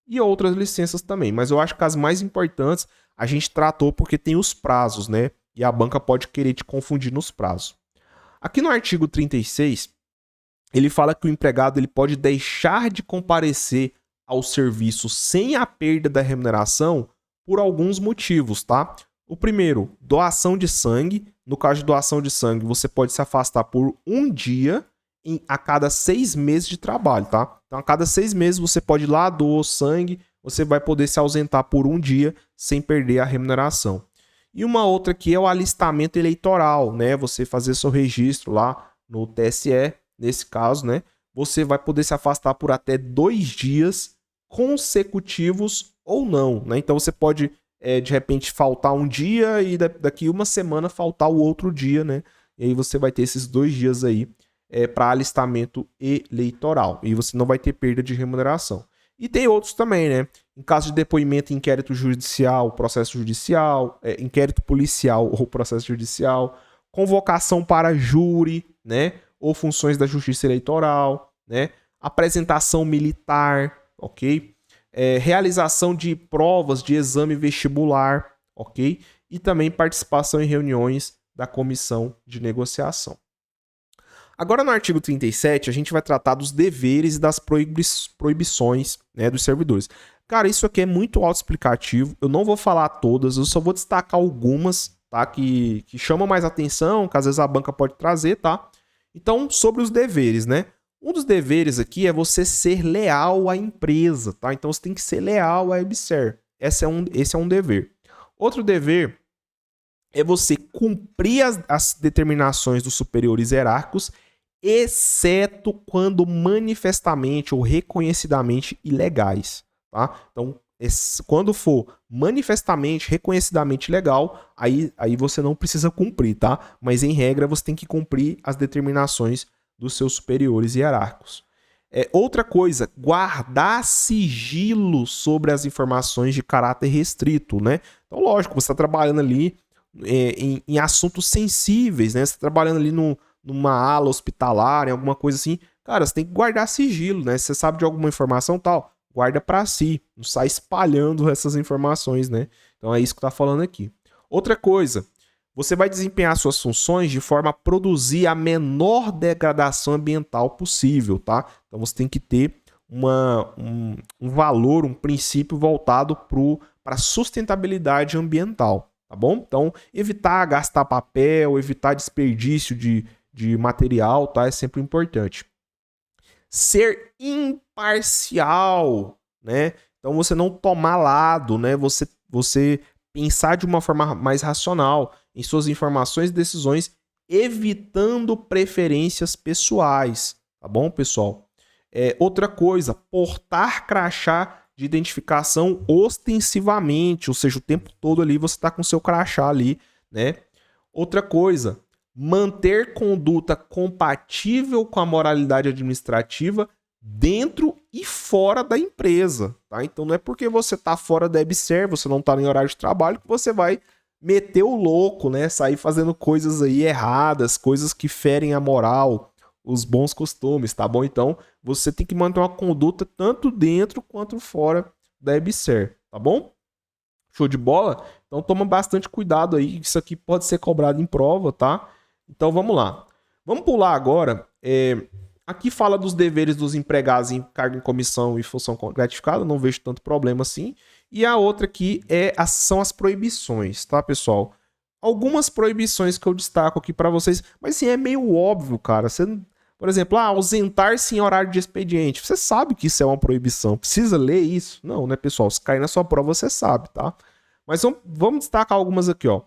e outras licenças também. Mas eu acho que as mais importantes a gente tratou porque tem os prazos, né? E a banca pode querer te confundir nos prazos. Aqui no artigo 36, ele fala que o empregado ele pode deixar de comparecer ao serviço sem a perda da remuneração por alguns motivos, tá? O primeiro, doação de sangue. No caso de doação de sangue, você pode se afastar por um dia a cada 6 meses de trabalho, tá? Então, a cada 6 meses você pode ir lá, doar sangue, você vai poder se ausentar por um dia sem perder a remuneração. E uma outra aqui é o alistamento eleitoral, né? Você fazer seu registro lá no TSE, nesse caso, né? Você vai poder se afastar por até 2 dias consecutivos ou não, né? Então, você pode de repente faltar um dia e daqui uma semana faltar o outro dia, né? E aí você vai ter esses 2 dias aí para alistamento eleitoral. E você não vai ter perda de remuneração. E tem outros também, né? Em caso de depoimento em inquérito judicial, processo judicial, inquérito policial ou processo judicial, convocação para júri, né? Ou funções da justiça eleitoral, né? Apresentação militar, ok? Realização de provas de exame vestibular, ok? E também participação em reuniões da comissão de negociação. Agora, no artigo 37, a gente vai tratar dos deveres e das proibições, né, dos servidores. Cara, isso aqui é muito autoexplicativo, eu não vou falar todas, eu só vou destacar algumas, tá? Que chamam mais atenção, que às vezes a banca pode trazer, tá? Então, sobre os deveres, né? Um dos deveres aqui é você ser leal à empresa, tá? Então você tem que ser leal à EBSER. Esse é um dever. Outro dever é você cumprir as determinações dos superiores hierárquicos, exceto quando manifestamente ou reconhecidamente ilegais, tá? Então, quando for manifestamente, reconhecidamente ilegal, aí você não precisa cumprir, tá? Mas em regra você tem que cumprir as determinações dos seus superiores hierárquicos. Outra coisa, guardar sigilo sobre as informações de caráter restrito, né? Então, lógico, você está trabalhando ali em assuntos sensíveis, né? Você está trabalhando ali numa ala hospitalar, em alguma coisa assim. Cara, você tem que guardar sigilo, né? Se você sabe de alguma informação tal, guarda para si. Não sai espalhando essas informações, né? Então, é isso que está falando aqui. Outra coisa, você vai desempenhar suas funções de forma a produzir a menor degradação ambiental possível, tá? Então você tem que ter um valor, um princípio voltado para a sustentabilidade ambiental, tá bom? Então, evitar gastar papel, evitar desperdício de material, tá? É sempre importante. Ser imparcial, né? Então você não tomar lado, né? Você pensar de uma forma mais racional em suas informações e decisões, evitando preferências pessoais, tá bom, pessoal? Outra coisa, portar crachá de identificação ostensivamente, ou seja, o tempo todo ali você está com seu crachá ali, né? Outra coisa, manter conduta compatível com a moralidade administrativa dentro e fora da empresa, tá? Então não é porque você está fora da EBSER, você não está em horário de trabalho, que você vai meter o louco, né? Sair fazendo coisas aí erradas, coisas que ferem a moral, os bons costumes, tá bom? Então, você tem que manter uma conduta tanto dentro quanto fora da EBSER, tá bom? Show de bola? Então, toma bastante cuidado aí, isso aqui pode ser cobrado em prova, tá? Então, vamos lá. Vamos pular agora. Aqui fala dos deveres dos empregados em cargo em comissão e função gratificada, não vejo tanto problema assim. E a outra aqui são as proibições, tá, pessoal? Algumas proibições que eu destaco aqui para vocês, mas assim, é meio óbvio, cara. Você, por exemplo, ausentar-se em horário de expediente. Você sabe que isso é uma proibição. Precisa ler isso? Não, né, pessoal? Se cair na sua prova, você sabe, tá? Mas vamos destacar algumas aqui, ó.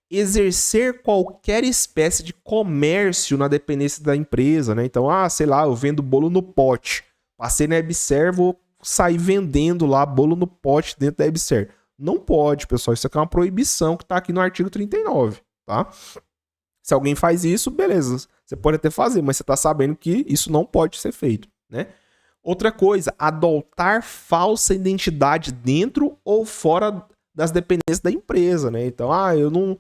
Exercer qualquer espécie de comércio na dependência da empresa, né? Então, sei lá, eu vendo bolo no pote. Passei na EBSER, vou sair vendendo lá bolo no pote dentro da EBSER. Não pode, pessoal. Isso aqui é uma proibição que tá aqui no artigo 39, tá? Se alguém faz isso, beleza. Você pode até fazer, mas você tá sabendo que isso não pode ser feito, né? Outra coisa, adotar falsa identidade dentro ou fora das dependências da empresa, né? Então, eu não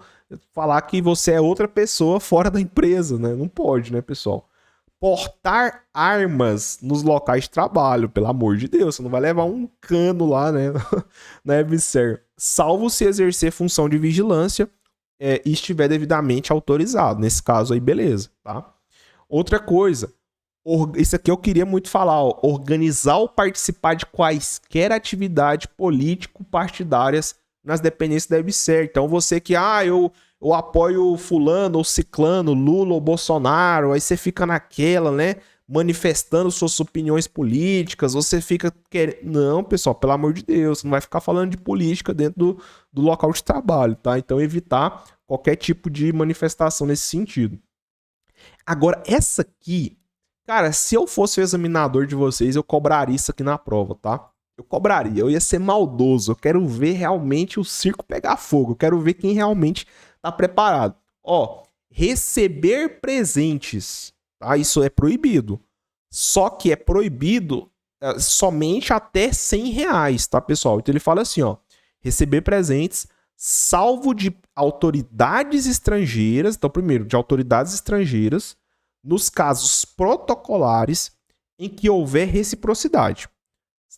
falar que você é outra pessoa fora da empresa, né? Não pode, né, pessoal? Portar armas nos locais de trabalho, pelo amor de Deus, você não vai levar um cano lá, né, na EBSER, salvo se exercer função de vigilância e estiver devidamente autorizado. Nesse caso aí, beleza, tá? Outra coisa, isso aqui eu queria muito falar, ó, organizar ou participar de quaisquer atividades político-partidárias nas dependências da EBSER. Então você que, eu apoio fulano ou ciclano, Lula ou Bolsonaro, aí você fica naquela, né, manifestando suas opiniões políticas, você fica querendo... Não, pessoal, pelo amor de Deus, você não vai ficar falando de política dentro do local de trabalho, tá? Então evitar qualquer tipo de manifestação nesse sentido. Agora, essa aqui, cara, se eu fosse o examinador de vocês, eu cobraria isso aqui na prova, tá? Eu cobraria, eu ia ser maldoso, eu quero ver realmente o circo pegar fogo, eu quero ver quem realmente tá preparado. Ó, receber presentes, tá? Isso é proibido. Só que é proibido somente até R$100, tá, pessoal? Então ele fala assim, ó, receber presentes, salvo de autoridades estrangeiras, então primeiro, de autoridades estrangeiras, nos casos protocolares em que houver reciprocidade.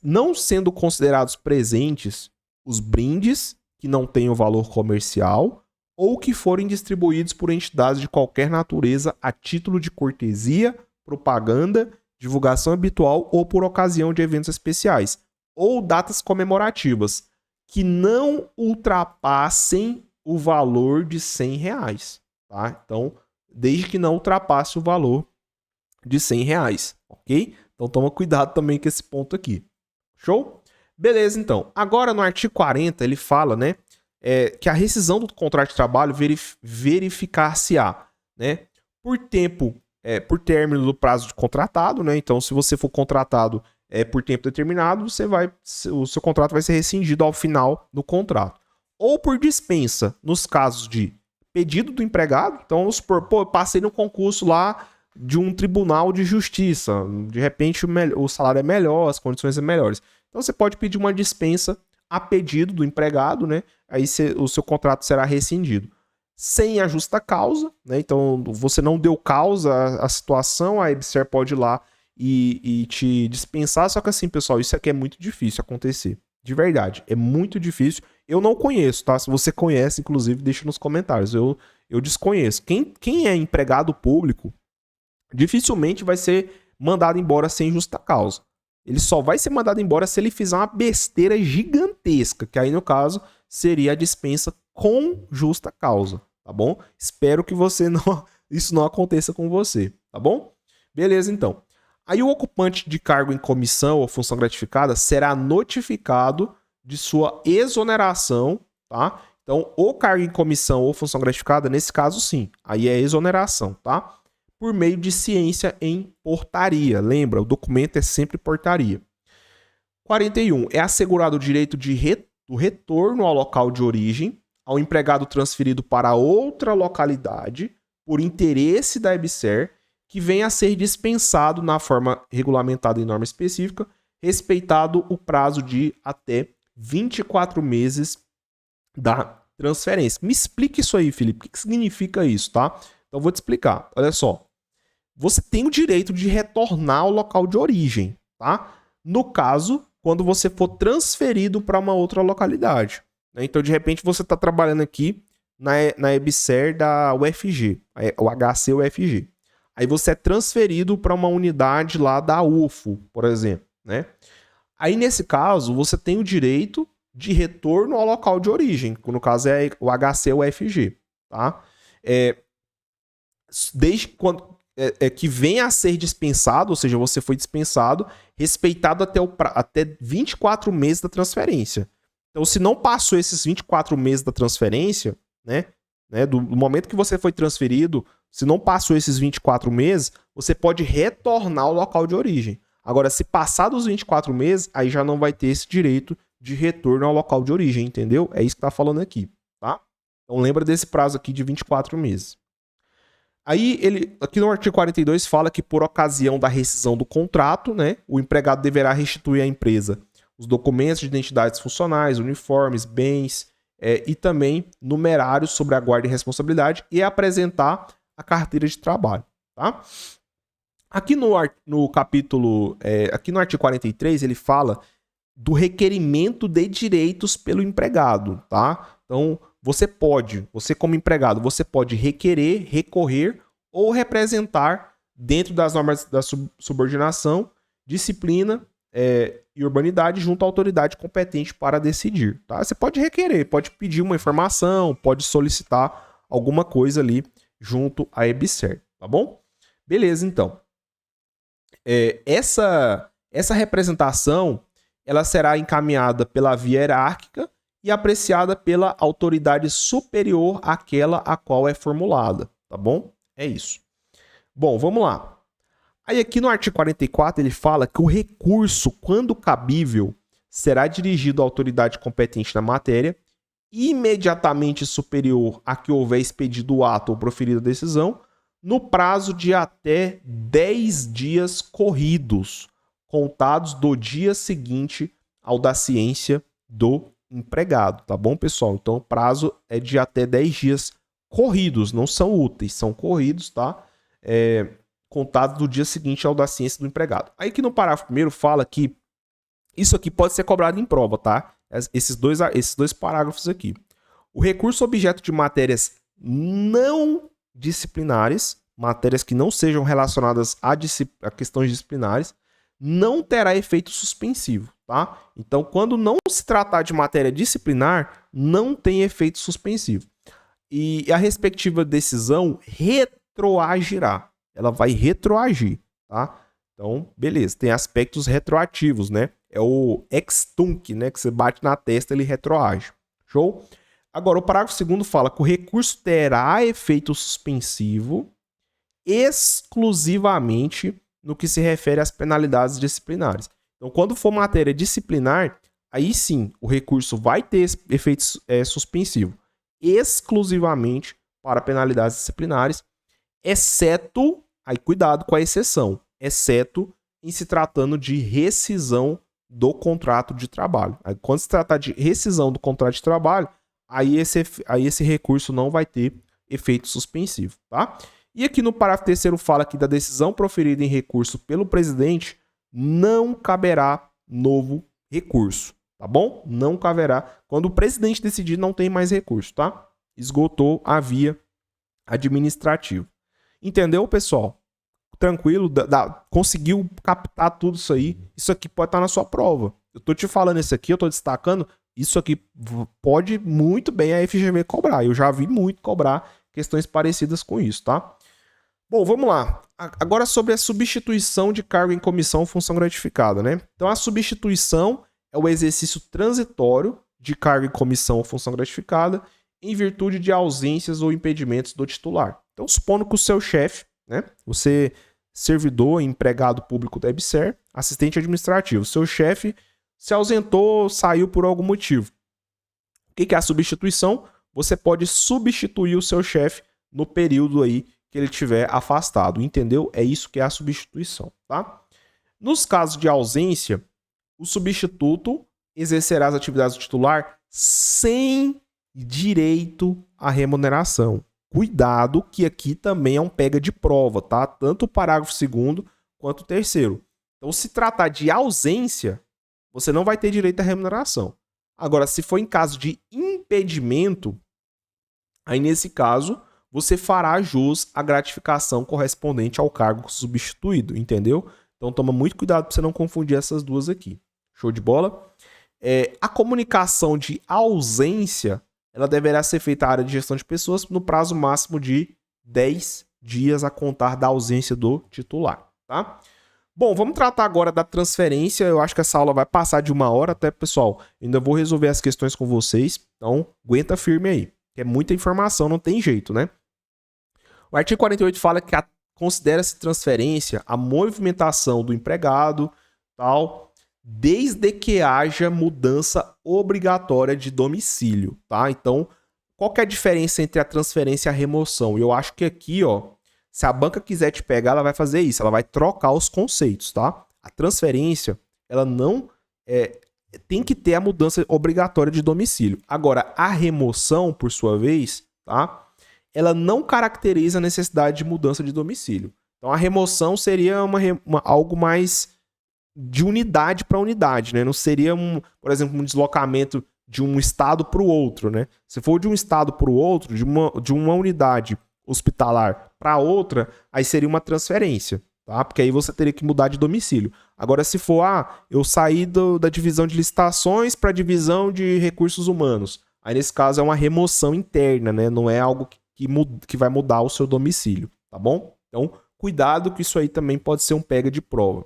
Não sendo considerados presentes os brindes que não tenham valor comercial ou que forem distribuídos por entidades de qualquer natureza a título de cortesia, propaganda, divulgação habitual ou por ocasião de eventos especiais, ou datas comemorativas, que não ultrapassem o valor de R$100, tá? Então, desde que não ultrapasse o valor de R$100, ok? Então, toma cuidado também com esse ponto aqui. Show? Beleza, então. Agora, no artigo 40, ele fala, né, que a rescisão do contrato de trabalho verificar-se-á, né, por término do prazo de contratado, né? Então, se você for contratado por tempo determinado, o seu contrato vai ser rescindido ao final do contrato. Ou por dispensa, nos casos de pedido do empregado. Então, vamos supor, eu passei no concurso lá de um tribunal de justiça. De repente, o salário é melhor, as condições são melhores. Então, você pode pedir uma dispensa a pedido do empregado, né? Aí o seu contrato será rescindido. Sem a justa causa, né? Então, você não deu causa à situação, a EBSER pode ir lá e te dispensar. Só que assim, pessoal, isso aqui é muito difícil acontecer. De verdade, é muito difícil. Eu não conheço, tá? Se você conhece, inclusive, deixa nos comentários. Eu desconheço. Quem é empregado público dificilmente vai ser mandado embora sem justa causa. Ele só vai ser mandado embora se ele fizer uma besteira gigantesca, que aí, no caso, seria a dispensa com justa causa, tá bom? Espero que isso não aconteça com você, tá bom? Beleza, então. Aí o ocupante de cargo em comissão ou função gratificada será notificado de sua exoneração, tá? Então, o cargo em comissão ou função gratificada, nesse caso, sim, aí é exoneração, tá? Por meio de ciência em portaria. Lembra, o documento é sempre portaria. 41. É assegurado o direito do retorno ao local de origem ao empregado transferido para outra localidade por interesse da EBSER que venha a ser dispensado na forma regulamentada em norma específica, respeitado o prazo de até 24 meses da transferência. Me explica isso aí, Felipe. O que significa isso, tá? Então, eu vou te explicar. Olha só. Você tem o direito de retornar ao local de origem, tá? No caso, quando você for transferido para uma outra localidade. Né? Então, de repente, você está trabalhando aqui na EBSER da UFG, o HC UFG. Aí você é transferido para uma unidade lá da UFO, por exemplo, né? Aí, nesse caso, você tem o direito de retorno ao local de origem, que no caso é o HC UFG, tá? Desde quando que venha a ser dispensado, ou seja, você foi dispensado, respeitado até 24 meses da transferência. Então, se não passou esses 24 meses da transferência, né, do momento que você foi transferido, se não passou esses 24 meses, você pode retornar ao local de origem. Agora, se passar dos 24 meses, aí já não vai ter esse direito de retorno ao local de origem, entendeu? É isso que tá falando aqui, tá? Então lembra desse prazo aqui de 24 meses. Aí, aqui no artigo 42 fala que por ocasião da rescisão do contrato, né, o empregado deverá restituir à empresa os documentos de identidades funcionais, uniformes, bens e também numerários sobre a guarda e responsabilidade e apresentar a carteira de trabalho, tá? Aqui no capítulo, aqui no artigo 43, ele fala do requerimento de direitos pelo empregado, tá? Então, você como empregado, você pode requerer, recorrer ou representar dentro das normas da subordinação, disciplina e urbanidade junto à autoridade competente para decidir, tá? Você pode requerer, pode pedir uma informação, pode solicitar alguma coisa ali junto à EBSER, tá bom? Beleza, então. Essa representação ela será encaminhada pela via hierárquica e apreciada pela autoridade superior àquela a qual é formulada, tá bom? É isso. Bom, vamos lá. Aí aqui no artigo 44 ele fala que o recurso, quando cabível, será dirigido à autoridade competente na matéria, imediatamente superior a que houver expedido o ato ou proferido a decisão, no prazo de até 10 dias corridos, contados do dia seguinte ao da ciência do empregado, tá bom, pessoal? Então, o prazo é de até 10 dias corridos, não são úteis, são corridos, tá? Contados do dia seguinte ao da ciência do empregado. Aí que no parágrafo primeiro fala que isso aqui pode ser cobrado em prova, tá? Esses dois parágrafos aqui. O recurso objeto de matérias não disciplinares, matérias que não sejam relacionadas a questões disciplinares, não terá efeito suspensivo, tá? Então, quando não se tratar de matéria disciplinar, não tem efeito suspensivo. E a respectiva decisão retroagirá. Ela vai retroagir, tá? Então, beleza. Tem aspectos retroativos, né? É o ex-tunc, né? Que você bate na testa, ele retroage. Show? Agora, o parágrafo 2º fala que o recurso terá efeito suspensivo exclusivamente no que se refere às penalidades disciplinares. Então, quando for matéria disciplinar, aí sim, o recurso vai ter efeito suspensivo exclusivamente para penalidades disciplinares, exceto, aí cuidado com a exceção, exceto em se tratando de rescisão do contrato de trabalho. Aí, quando se tratar de rescisão do contrato de trabalho, aí esse recurso não vai ter efeito suspensivo, tá? E aqui no parágrafo 3º fala que da decisão proferida em recurso pelo presidente não caberá novo recurso, tá bom? Não caberá. Quando o presidente decidir, não tem mais recurso, tá? Esgotou a via administrativa. Entendeu, pessoal? Tranquilo? Conseguiu captar tudo isso aí? Isso aqui pode estar na sua prova. Eu tô te falando isso aqui, eu tô destacando. Isso aqui pode muito bem a FGV cobrar. Eu já vi muito cobrar questões parecidas com isso, tá? Bom, vamos lá. Agora sobre a substituição de cargo em comissão ou função gratificada, né? Então, a substituição é o exercício transitório de cargo em comissão ou função gratificada em virtude de ausências ou impedimentos do titular. Então, supondo que o seu chefe, né? Você, servidor, empregado público da EBSER, assistente administrativo, seu chefe se ausentou, saiu por algum motivo. O que é a substituição? Você pode substituir o seu chefe no período aí que ele tiver afastado, entendeu? É isso que é a substituição, tá? Nos casos de ausência, o substituto exercerá as atividades do titular sem direito à remuneração. Cuidado que aqui também é um pega de prova, tá? Tanto o parágrafo 2º quanto o 3º. Então, se tratar de ausência, você não vai ter direito à remuneração. Agora, se for em caso de impedimento, aí nesse caso, você fará jus à gratificação correspondente ao cargo substituído, entendeu? Então toma muito cuidado para você não confundir essas duas aqui. Show de bola? A comunicação de ausência, ela deverá ser feita à área de gestão de pessoas no prazo máximo de 10 dias a contar da ausência do titular, tá? Bom, vamos tratar agora da transferência. Eu acho que essa aula vai passar de 1 hora, até, pessoal. Ainda vou resolver as questões com vocês. Então, aguenta firme aí. Que é muita informação, não tem jeito, né? O artigo 48 fala que considera-se transferência a movimentação do empregado, tal, desde que haja mudança obrigatória de domicílio, tá? Então, qual que é a diferença entre a transferência e a remoção? Eu acho que aqui, ó, se a banca quiser te pegar, ela vai fazer isso, ela vai trocar os conceitos, tá? A transferência, ela não tem que ter a mudança obrigatória de domicílio. Agora, a remoção, por sua vez, tá? Ela não caracteriza a necessidade de mudança de domicílio. Então, a remoção seria algo mais de unidade para unidade, né? Não seria, por exemplo, um deslocamento de um estado para o outro, né? Se for de um estado para o outro, de uma unidade hospitalar para outra, aí seria uma transferência, tá? Porque aí você teria que mudar de domicílio. Agora, se for, eu saí da divisão de licitações para a divisão de recursos humanos, aí nesse caso é uma remoção interna, né? Não é algo que vai mudar o seu domicílio, tá bom? Então, cuidado que isso aí também pode ser um pega de prova.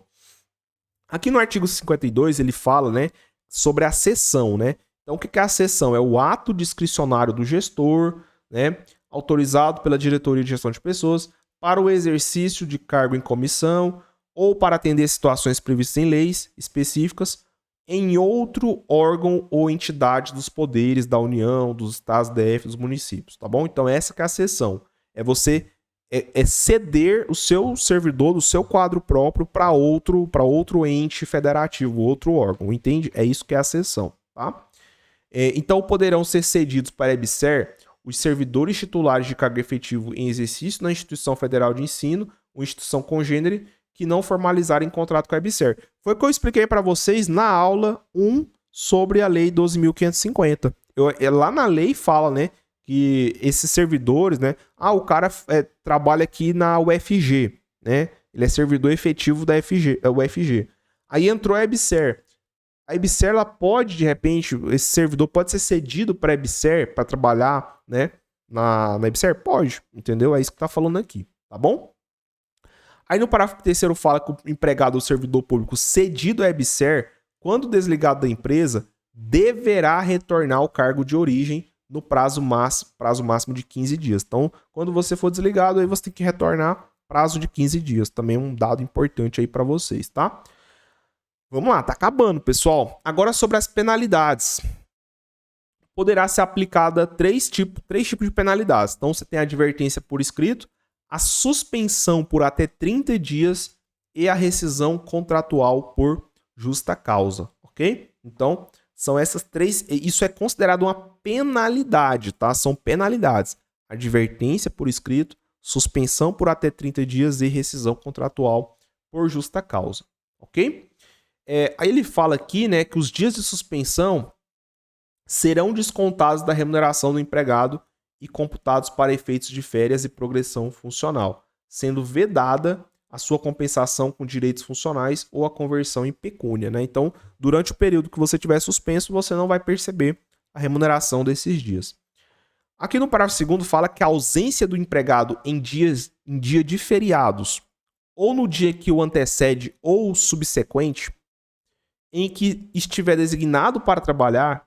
Aqui no artigo 52, ele fala, né, sobre a cessão, né? Então, o que é a cessão? É o ato discricionário do gestor, né, autorizado pela diretoria de gestão de pessoas para o exercício de cargo em comissão ou para atender situações previstas em leis específicas em outro órgão ou entidade dos poderes da União, dos estados, DF, dos municípios, tá bom? Então, essa que é a cessão. É você ceder o seu servidor, do seu quadro próprio para outro ente federativo, outro órgão, entende? É isso que é a cessão, tá? Então, poderão ser cedidos para a EBSER os servidores titulares de cargo efetivo em exercício na instituição federal de ensino ou instituição congênere que não formalizarem contrato com a EBSER. Foi o que eu expliquei para vocês na aula 1 sobre a Lei 12.550. Lá na lei fala, né, que esses servidores, né, o cara trabalha aqui na UFG, né, ele é servidor efetivo da UFG. Aí entrou a EBSER. A EBSER, ela pode, de repente, esse servidor pode ser cedido para a EBSER para trabalhar, né, na EBSER? Pode, entendeu? É isso que tá falando aqui, tá bom? Aí no parágrafo 3º fala que o empregado ou servidor público cedido à EBSER, quando desligado da empresa, deverá retornar ao cargo de origem no prazo máximo de 15 dias. Então, quando você for desligado, aí você tem que retornar prazo de 15 dias. Também é um dado importante aí para vocês, tá? Vamos lá, tá acabando, pessoal. Agora sobre as penalidades. Poderá ser aplicada três tipos de penalidades. Então, você tem a advertência por escrito, a suspensão por até 30 dias e a rescisão contratual por justa causa, ok? Então, são essas três. Isso é considerado uma penalidade, tá? São penalidades. Advertência por escrito, suspensão por até 30 dias e rescisão contratual por justa causa, ok? Aí ele fala aqui, né, que os dias de suspensão serão descontados da remuneração do empregado e computados para efeitos de férias e progressão funcional, sendo vedada a sua compensação com direitos funcionais ou a conversão em pecúnia, né? Então, durante o período que você estiver suspenso, você não vai perceber a remuneração desses dias. Aqui no parágrafo 2º fala que a ausência do empregado em dia de feriados ou no dia que o antecede ou subsequente, em que estiver designado para trabalhar,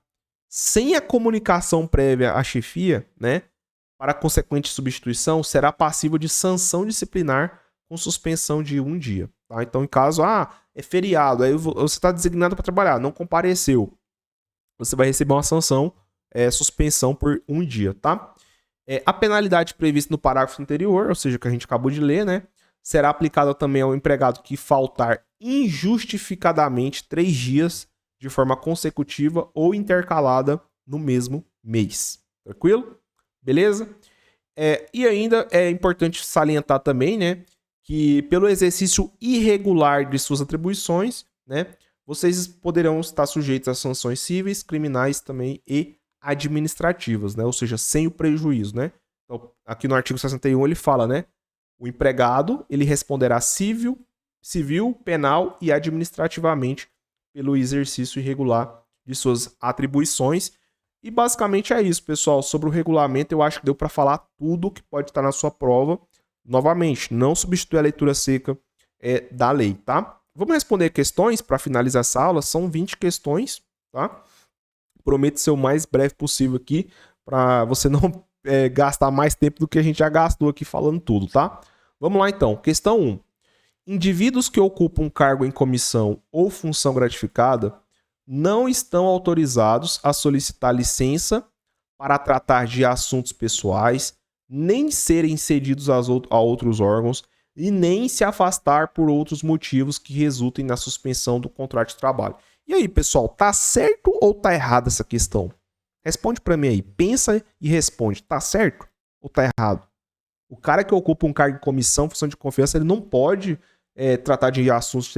sem a comunicação prévia à chefia, né, para consequente substituição, será passível de sanção disciplinar com suspensão de 1 dia. Tá? Então, em caso, é feriado, aí você está designado para trabalhar, não compareceu, você vai receber uma sanção, suspensão por 1 dia. Tá? A penalidade prevista no parágrafo anterior, ou seja, que a gente acabou de ler, né, será aplicada também ao empregado que faltar injustificadamente 3 dias de forma consecutiva ou intercalada no mesmo mês. Tranquilo? Beleza? E ainda é importante salientar também, né, que pelo exercício irregular de suas atribuições, né, vocês poderão estar sujeitos a sanções cíveis, criminais também e administrativas, né, ou seja, sem o prejuízo, né. Então, aqui no artigo 61 ele fala, né, o empregado ele responderá civil, penal e administrativamente pelo exercício irregular de suas atribuições. E basicamente é isso, pessoal. Sobre o regulamento, eu acho que deu para falar tudo que pode estar na sua prova. Novamente, não substitui a leitura seca. da lei, tá? Vamos responder questões para finalizar essa aula. São 20 questões, tá? Prometo ser o mais breve possível aqui para você não gastar mais tempo do que a gente já gastou aqui falando tudo, tá? Vamos lá então. Questão 1. Indivíduos que ocupam um cargo em comissão ou função gratificada não estão autorizados a solicitar licença para tratar de assuntos pessoais, nem serem cedidos a outros órgãos e nem se afastar por outros motivos que resultem na suspensão do contrato de trabalho. E aí, pessoal, tá certo ou tá errada essa questão? Responde para mim aí. Pensa e responde. Tá certo ou tá errado? O cara que ocupa um cargo em comissão, função de confiança, ele não pode tratar de assuntos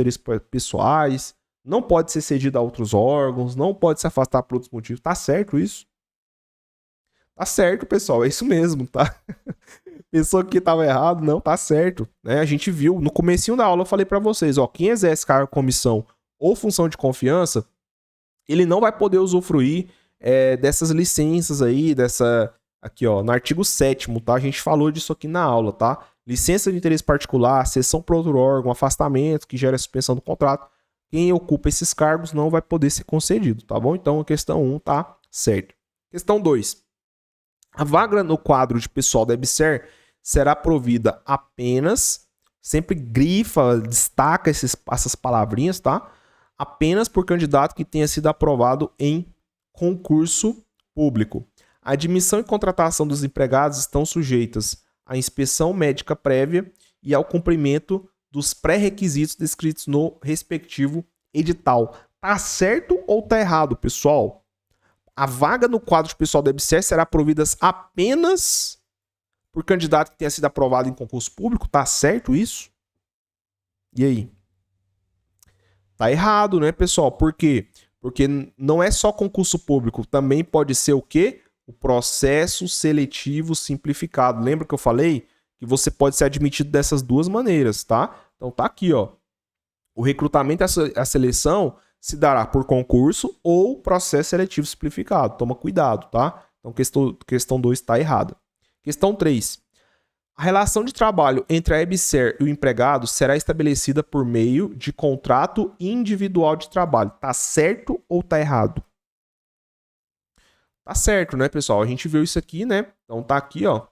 pessoais, não pode ser cedido a outros órgãos, não pode se afastar por outros motivos. Tá certo isso? Tá certo, pessoal. É isso mesmo, tá? Pensou que tava errado? Não, tá certo. Né? A gente viu, no comecinho da aula eu falei para vocês, ó, quem exerce cargo, comissão ou função de confiança, ele não vai poder usufruir dessas licenças aí, aqui ó, no artigo 7º, tá? A gente falou disso aqui na aula, tá? Licença de interesse particular, cessão por outro órgão, afastamento que gera a suspensão do contrato. Quem ocupa esses cargos não vai poder ser concedido, tá bom? Então a questão 1 tá certo. Questão 2. A vaga no quadro de pessoal da EBSER será provida apenas, sempre grifa, destaca essas palavrinhas, tá? Apenas por candidato que tenha sido aprovado em concurso público. A admissão e contratação dos empregados estão sujeitas à inspeção médica prévia e ao cumprimento dos pré-requisitos descritos no respectivo edital. Tá certo ou tá errado, pessoal? A vaga no quadro de pessoal da EBSER será provida apenas por candidato que tenha sido aprovado em concurso público? Tá certo isso? E aí? Tá errado, né, pessoal? Por quê? Porque não é só concurso público, também pode ser o quê? O processo seletivo simplificado. Lembra que eu falei que você pode ser admitido dessas duas maneiras, tá? Então tá aqui, ó. O recrutamento e a seleção se dará por concurso ou processo seletivo simplificado. Toma cuidado, tá? Então questão 2 está errada. Questão 3. A relação de trabalho entre a EBSER e o empregado será estabelecida por meio de contrato individual de trabalho. Tá certo ou tá errado? Tá certo, né, pessoal? A gente viu isso aqui, né? Então tá aqui, ó.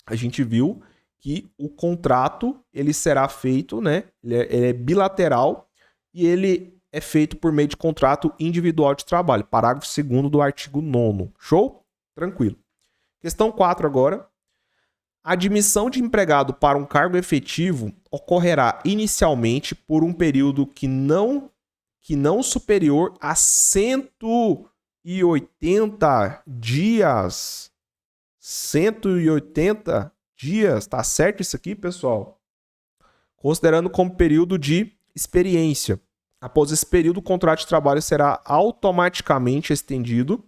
A gente viu que o contrato, ele será feito, né? Ele é bilateral e ele é feito por meio de contrato individual de trabalho. Parágrafo 2º do artigo 9º. Show? Tranquilo. Questão 4 agora. A admissão de empregado para um cargo efetivo ocorrerá inicialmente por um período que não superior a 180 dias. 180 dias, tá certo isso aqui, pessoal? Considerando como período de experiência. Após esse período, o contrato de trabalho será automaticamente estendido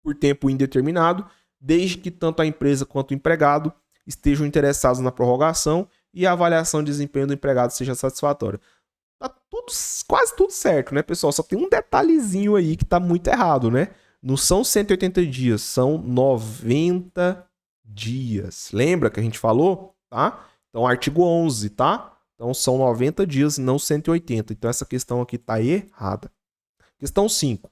por tempo indeterminado, desde que tanto a empresa quanto o empregado estejam interessados na prorrogação e a avaliação de desempenho do empregado seja satisfatória. Tá quase tudo certo, né, pessoal? Só tem um detalhezinho aí que tá muito errado, né? Não são 180 dias, são 90 dias. Lembra que a gente falou? Tá? Então, artigo 11, tá? Então, são 90 dias e não 180. Então, essa questão aqui tá errada. Questão 5.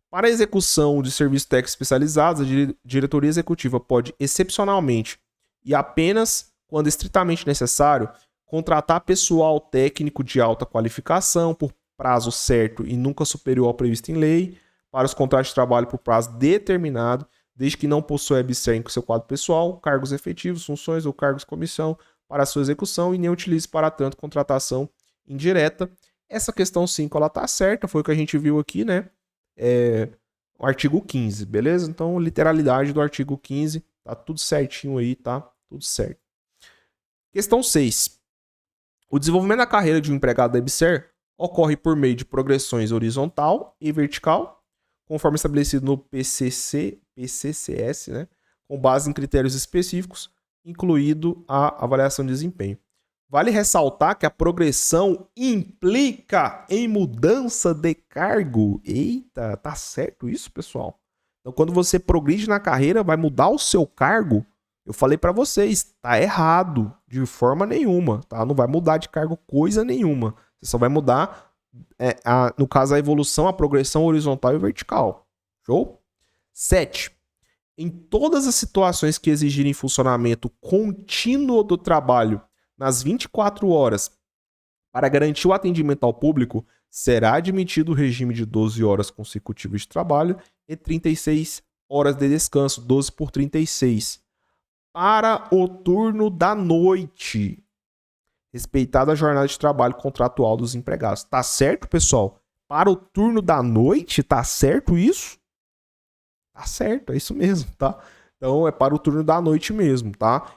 Para a execução de serviços técnicos especializados, a diretoria executiva pode, excepcionalmente e apenas quando estritamente necessário, contratar pessoal técnico de alta qualificação por prazo certo e nunca superior ao previsto em lei, para os contratos de trabalho por prazo determinado, desde que não possua EBSER em seu quadro pessoal, cargos efetivos, funções ou cargos de comissão para sua execução e nem utilize para tanto contratação indireta. Essa questão 5, ela tá certa, foi o que a gente viu aqui, né? O artigo 15, beleza? Então, literalidade do artigo 15, tá tudo certinho aí, tá? Tudo certo. Questão 6. O desenvolvimento da carreira de um empregado da EBSER ocorre por meio de progressões horizontal e vertical, conforme estabelecido no PCCS, né? Com base em critérios específicos, incluído a avaliação de desempenho. Vale ressaltar que a progressão implica em mudança de cargo. Eita, tá certo isso, pessoal? Então, quando você progride na carreira, vai mudar o seu cargo? Eu falei para vocês, tá errado de forma nenhuma, tá? Não vai mudar de cargo coisa nenhuma. Você só vai mudar, no caso, a evolução, a progressão horizontal e vertical. Show? 7. Em todas as situações que exigirem funcionamento contínuo do trabalho nas 24 horas para garantir o atendimento ao público, será admitido o regime de 12 horas consecutivas de trabalho e 36 horas de descanso, 12 por 36. Para o turno da noite, respeitada a jornada de trabalho contratual dos empregados. Tá certo, pessoal? Para o turno da noite, tá certo isso? Tá certo, é isso mesmo, tá? Então é para o turno da noite mesmo, tá?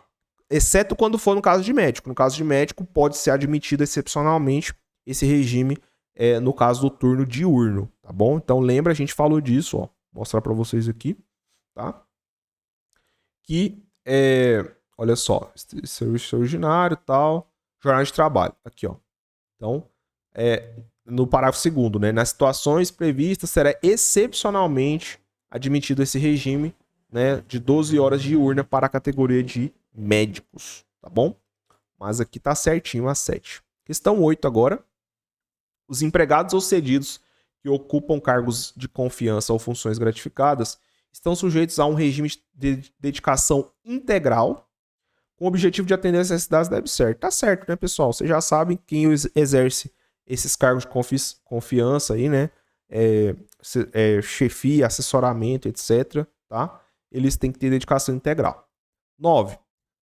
Exceto quando for no caso de médico. No caso de médico, pode ser admitido excepcionalmente esse regime no caso do turno diurno, tá bom? Então lembra, a gente falou disso, ó. Vou mostrar para vocês aqui, tá? Que, olha só, serviço ordinário e tal, jornada de trabalho, aqui, ó. Então, no parágrafo 2º, né? Nas situações previstas, será excepcionalmente admitido esse regime, né, de 12 horas diurna para a categoria de médicos, tá bom? Mas aqui tá certinho a 7. Questão 8 agora. Os empregados ou cedidos que ocupam cargos de confiança ou funções gratificadas estão sujeitos a um regime de dedicação integral com o objetivo de atender às necessidades da EBSERH. Tá certo, né, pessoal? Vocês já sabem quem exerce esses cargos de confiança aí, né? Chefia, assessoramento, etc. Tá? Eles têm que ter dedicação integral. 9.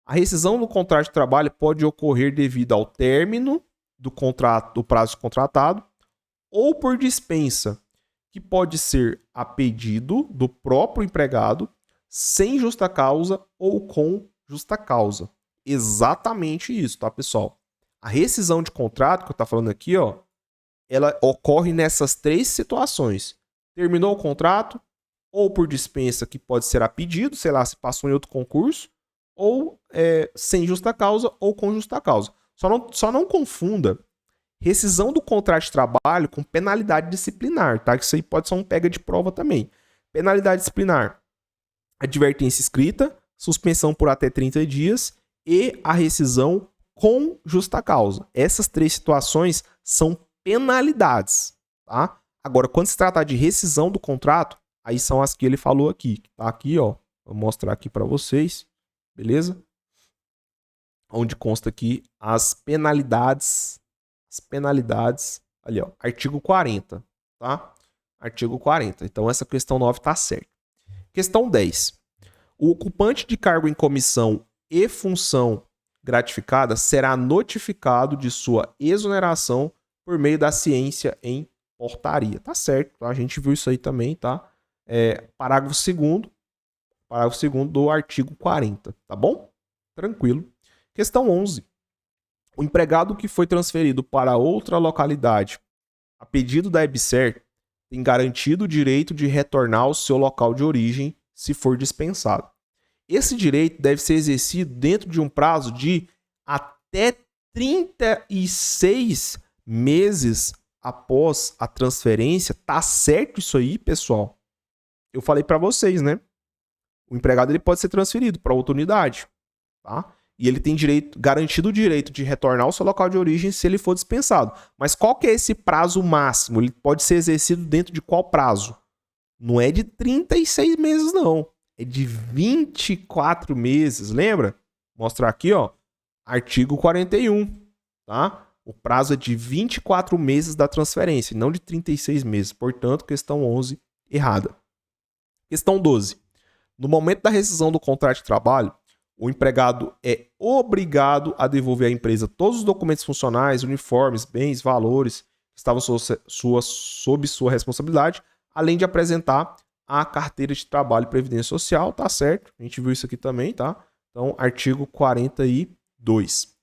A rescisão do contrato de trabalho pode ocorrer devido ao término do prazo contratado ou por dispensa, que pode ser a pedido do próprio empregado, sem justa causa ou com justa causa. Exatamente isso, tá, pessoal? A rescisão de contrato, que eu tô falando aqui, ó, ela ocorre nessas 3 situações. Terminou o contrato, ou por dispensa, que pode ser a pedido, sei lá, se passou em outro concurso, ou sem justa causa ou com justa causa. Só não confunda rescisão do contrato de trabalho com penalidade disciplinar, tá? Que isso aí pode ser um pega de prova também. Penalidade disciplinar, advertência escrita, suspensão por até 30 dias e a rescisão com justa causa. Essas 3 situações são penalidades, tá? Agora, quando se trata de rescisão do contrato, aí são as que ele falou aqui. Tá aqui, ó. Vou mostrar aqui para vocês. Beleza? Onde consta aqui as penalidades. As penalidades. Ali, ó. Artigo 40. Tá? Artigo 40. Então, essa questão 9 tá certa. Questão 10. O ocupante de cargo em comissão e função gratificada será notificado de sua exoneração por meio da ciência em portaria. Tá certo. A gente viu isso aí também, tá? Parágrafo 2º. Parágrafo 2º do artigo 40, tá bom? Tranquilo. Questão 11. O empregado que foi transferido para outra localidade a pedido da EBSERH tem garantido o direito de retornar ao seu local de origem se for dispensado. Esse direito deve ser exercido dentro de um prazo de até 36 meses após a transferência. Tá certo isso aí, pessoal? Eu falei para vocês, né? O empregado ele pode ser transferido para outra unidade, tá? E ele tem garantido o direito de retornar ao seu local de origem se ele for dispensado. Mas qual que é esse prazo máximo? Ele pode ser exercido dentro de qual prazo? Não é de 36 meses, não. É de 24 meses, lembra? Vou mostrar aqui, ó. Artigo 41, tá? O prazo é de 24 meses da transferência, não de 36 meses. Portanto, questão 11, errada. Questão 12. No momento da rescisão do contrato de trabalho, o empregado é obrigado a devolver à empresa todos os documentos funcionais, uniformes, bens, valores que estavam sob sua responsabilidade, além de apresentar a carteira de trabalho e previdência social, tá certo? A gente viu isso aqui também, tá? Então, artigo 42.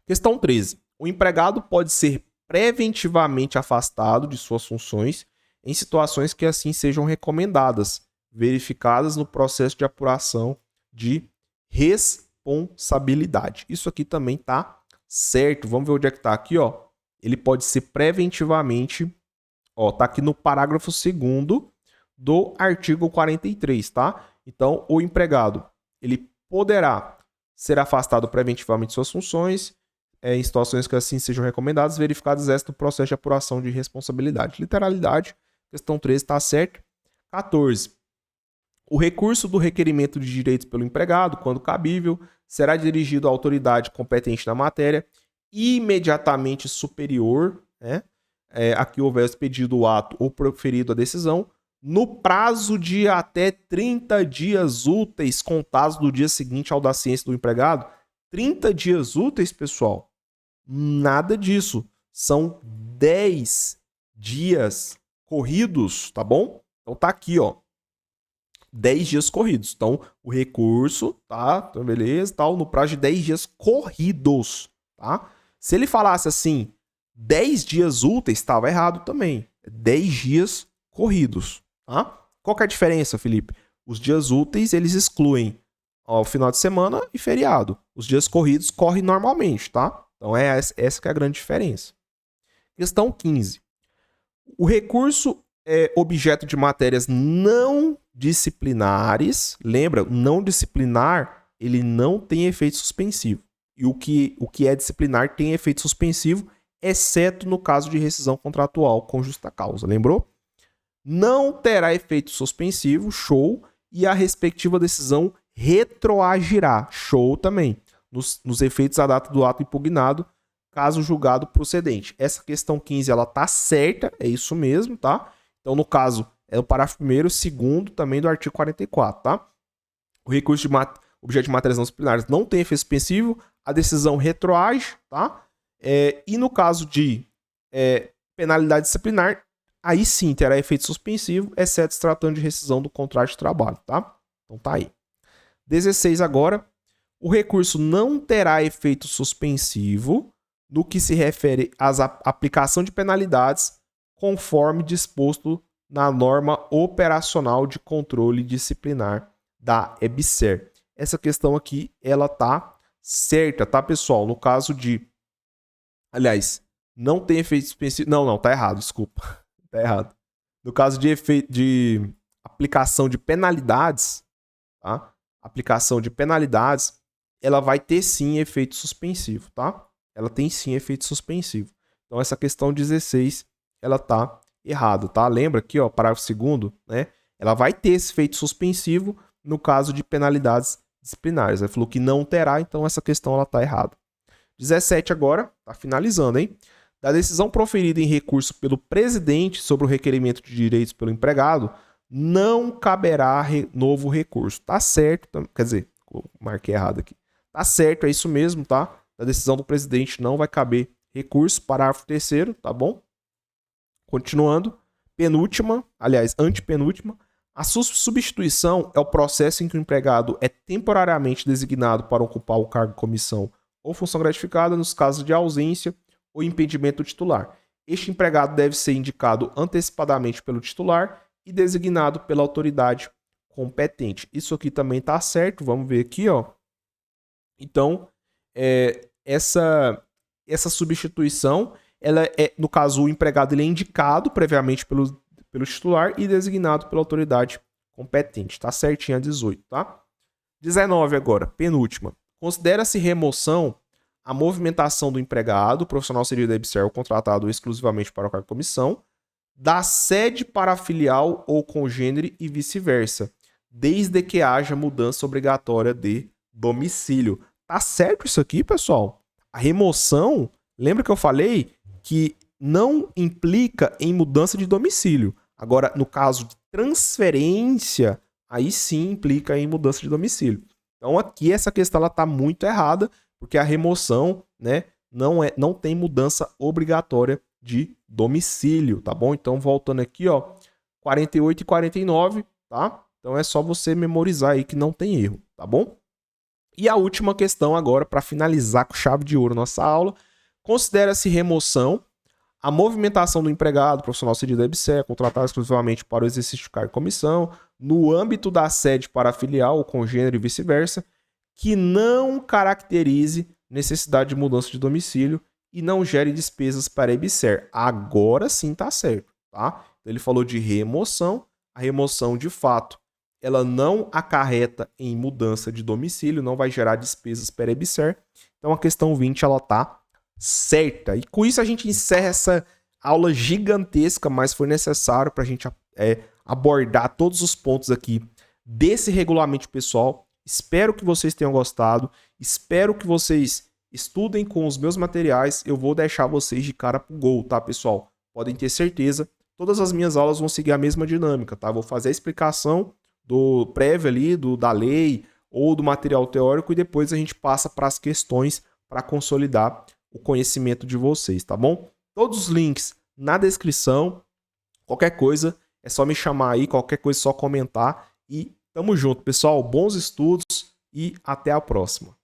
Questão 13. O empregado pode ser preventivamente afastado de suas funções em situações que assim sejam recomendadas, verificadas no processo de apuração de responsabilidade. Isso aqui também tá certo. Vamos ver onde é que tá aqui, ó. Ele pode ser preventivamente, ó, tá aqui no parágrafo 2º do artigo 43, tá? Então, o empregado, ele poderá ser afastado preventivamente de suas funções, em situações que assim sejam recomendadas, verificadas esta no processo de apuração de responsabilidade. Literalidade, questão 13 está certo. 14. O recurso do requerimento de direitos pelo empregado, quando cabível, será dirigido à autoridade competente na matéria, imediatamente superior, né, a que houver expedido o ato ou proferido a decisão, no prazo de até 30 dias úteis contados do dia seguinte ao da ciência do empregado. 30 dias úteis, pessoal? Nada disso. São 10 dias corridos, tá bom? Então tá aqui, ó. 10 dias corridos. Então, o recurso, tá? Então, beleza, tal, no prazo de 10 dias corridos, tá? Se ele falasse assim, 10 dias úteis, estava errado também. 10 dias corridos, tá? Qual que é a diferença, Felipe? Os dias úteis, eles excluem o final de semana e feriado. Os dias corridos correm normalmente, tá? Então, essa que é a grande diferença. Questão 15. O recurso é objeto de matérias não disciplinares. Lembra, não disciplinar, ele não tem efeito suspensivo. E o que é disciplinar tem efeito suspensivo, exceto no caso de rescisão contratual com justa causa. Lembrou? Não terá efeito suspensivo, show, e a respectiva decisão retroagirá, show também, nos efeitos da data do ato impugnado, caso julgado procedente. Essa questão 15, ela tá certa, é isso mesmo, tá? Então, no caso, é o parágrafo 1º, 2º também do artigo 44, tá? O recurso de objeto de matérias não disciplinares não tem efeito suspensivo, a decisão retroage, tá? E no caso de penalidade disciplinar, aí sim terá efeito suspensivo, exceto se tratando de rescisão do contrato de trabalho, tá? Então tá aí. 16 agora. O recurso não terá efeito suspensivo no que se refere à aplicação de penalidades conforme disposto na norma operacional de controle disciplinar da EBSER. Essa questão aqui, ela tá certa, tá, pessoal? No caso de... Aliás, não tem efeito suspensivo... Não, tá errado, desculpa. Tá errado. No caso de efeito de aplicação de penalidades, tá? Aplicação de penalidades, ela vai ter sim efeito suspensivo, tá? Ela tem sim efeito suspensivo. Então, essa questão 16, ela tá errada, tá? Lembra aqui, ó, parágrafo 2º, né? Ela vai ter esse efeito suspensivo no caso de penalidades disciplinares. Ele falou que não terá, então essa questão ela tá errada. 17 agora, tá finalizando, hein? Da decisão proferida em recurso pelo presidente sobre o requerimento de direitos pelo empregado, não caberá novo recurso. Tá certo, quer dizer, marquei errado aqui. Tá certo, é isso mesmo, tá? Da decisão do presidente não vai caber recurso. Parágrafo 3º, tá bom? Continuando. Penúltima, aliás, antepenúltima. A substituição é o processo em que o empregado é temporariamente designado para ocupar o cargo, comissão ou função gratificada nos casos de ausência ou impedimento do titular. Este empregado deve ser indicado antecipadamente pelo titular e designado pela autoridade competente. Isso aqui também está certo. Vamos ver aqui, ó. Então, essa substituição, ela no caso, o empregado ele é indicado previamente pelo titular e designado pela autoridade competente. Tá certinho a 18, tá? 19 agora, penúltima. Considera-se remoção a movimentação do empregado, profissional civil da EBSER ou contratado exclusivamente para o cargo de comissão, da sede para a filial ou congênere e vice-versa, desde que haja mudança obrigatória de domicílio. Tá certo isso aqui, pessoal? A remoção, lembra que eu falei que não implica em mudança de domicílio. Agora, no caso de transferência, aí sim implica em mudança de domicílio. Então aqui essa questão ela tá muito errada, porque a remoção, né, não tem mudança obrigatória de domicílio, tá bom? Então voltando aqui, ó, 48 e 49, tá? Então é só você memorizar aí que não tem erro, tá bom? E a última questão agora, para finalizar com chave de ouro nossa aula, considera-se remoção a movimentação do empregado, profissional cedido da EBSER, contratado exclusivamente para o exercício de cargo e comissão, no âmbito da sede para a filial ou congênere e vice-versa, que não caracterize necessidade de mudança de domicílio e não gere despesas para a EBSER. Agora sim tá certo, tá? Então, ele falou de remoção. A remoção, de fato, ela não acarreta em mudança de domicílio, não vai gerar despesas per EBSER. Então a questão 20 ela tá certa. E com isso a gente encerra essa aula gigantesca, mas foi necessário para a gente abordar todos os pontos aqui desse regulamento pessoal. Espero que vocês tenham gostado. Espero que vocês estudem com os meus materiais. Eu vou deixar vocês de cara pro gol, tá, pessoal? Podem ter certeza. Todas as minhas aulas vão seguir a mesma dinâmica, tá? Vou fazer a explicação do prévio ali, da lei ou do material teórico e depois a gente passa para as questões para consolidar o conhecimento de vocês, tá bom? Todos os links na descrição. Qualquer coisa é só me chamar aí, qualquer coisa é só comentar e tamo junto, pessoal. Bons estudos e até a próxima.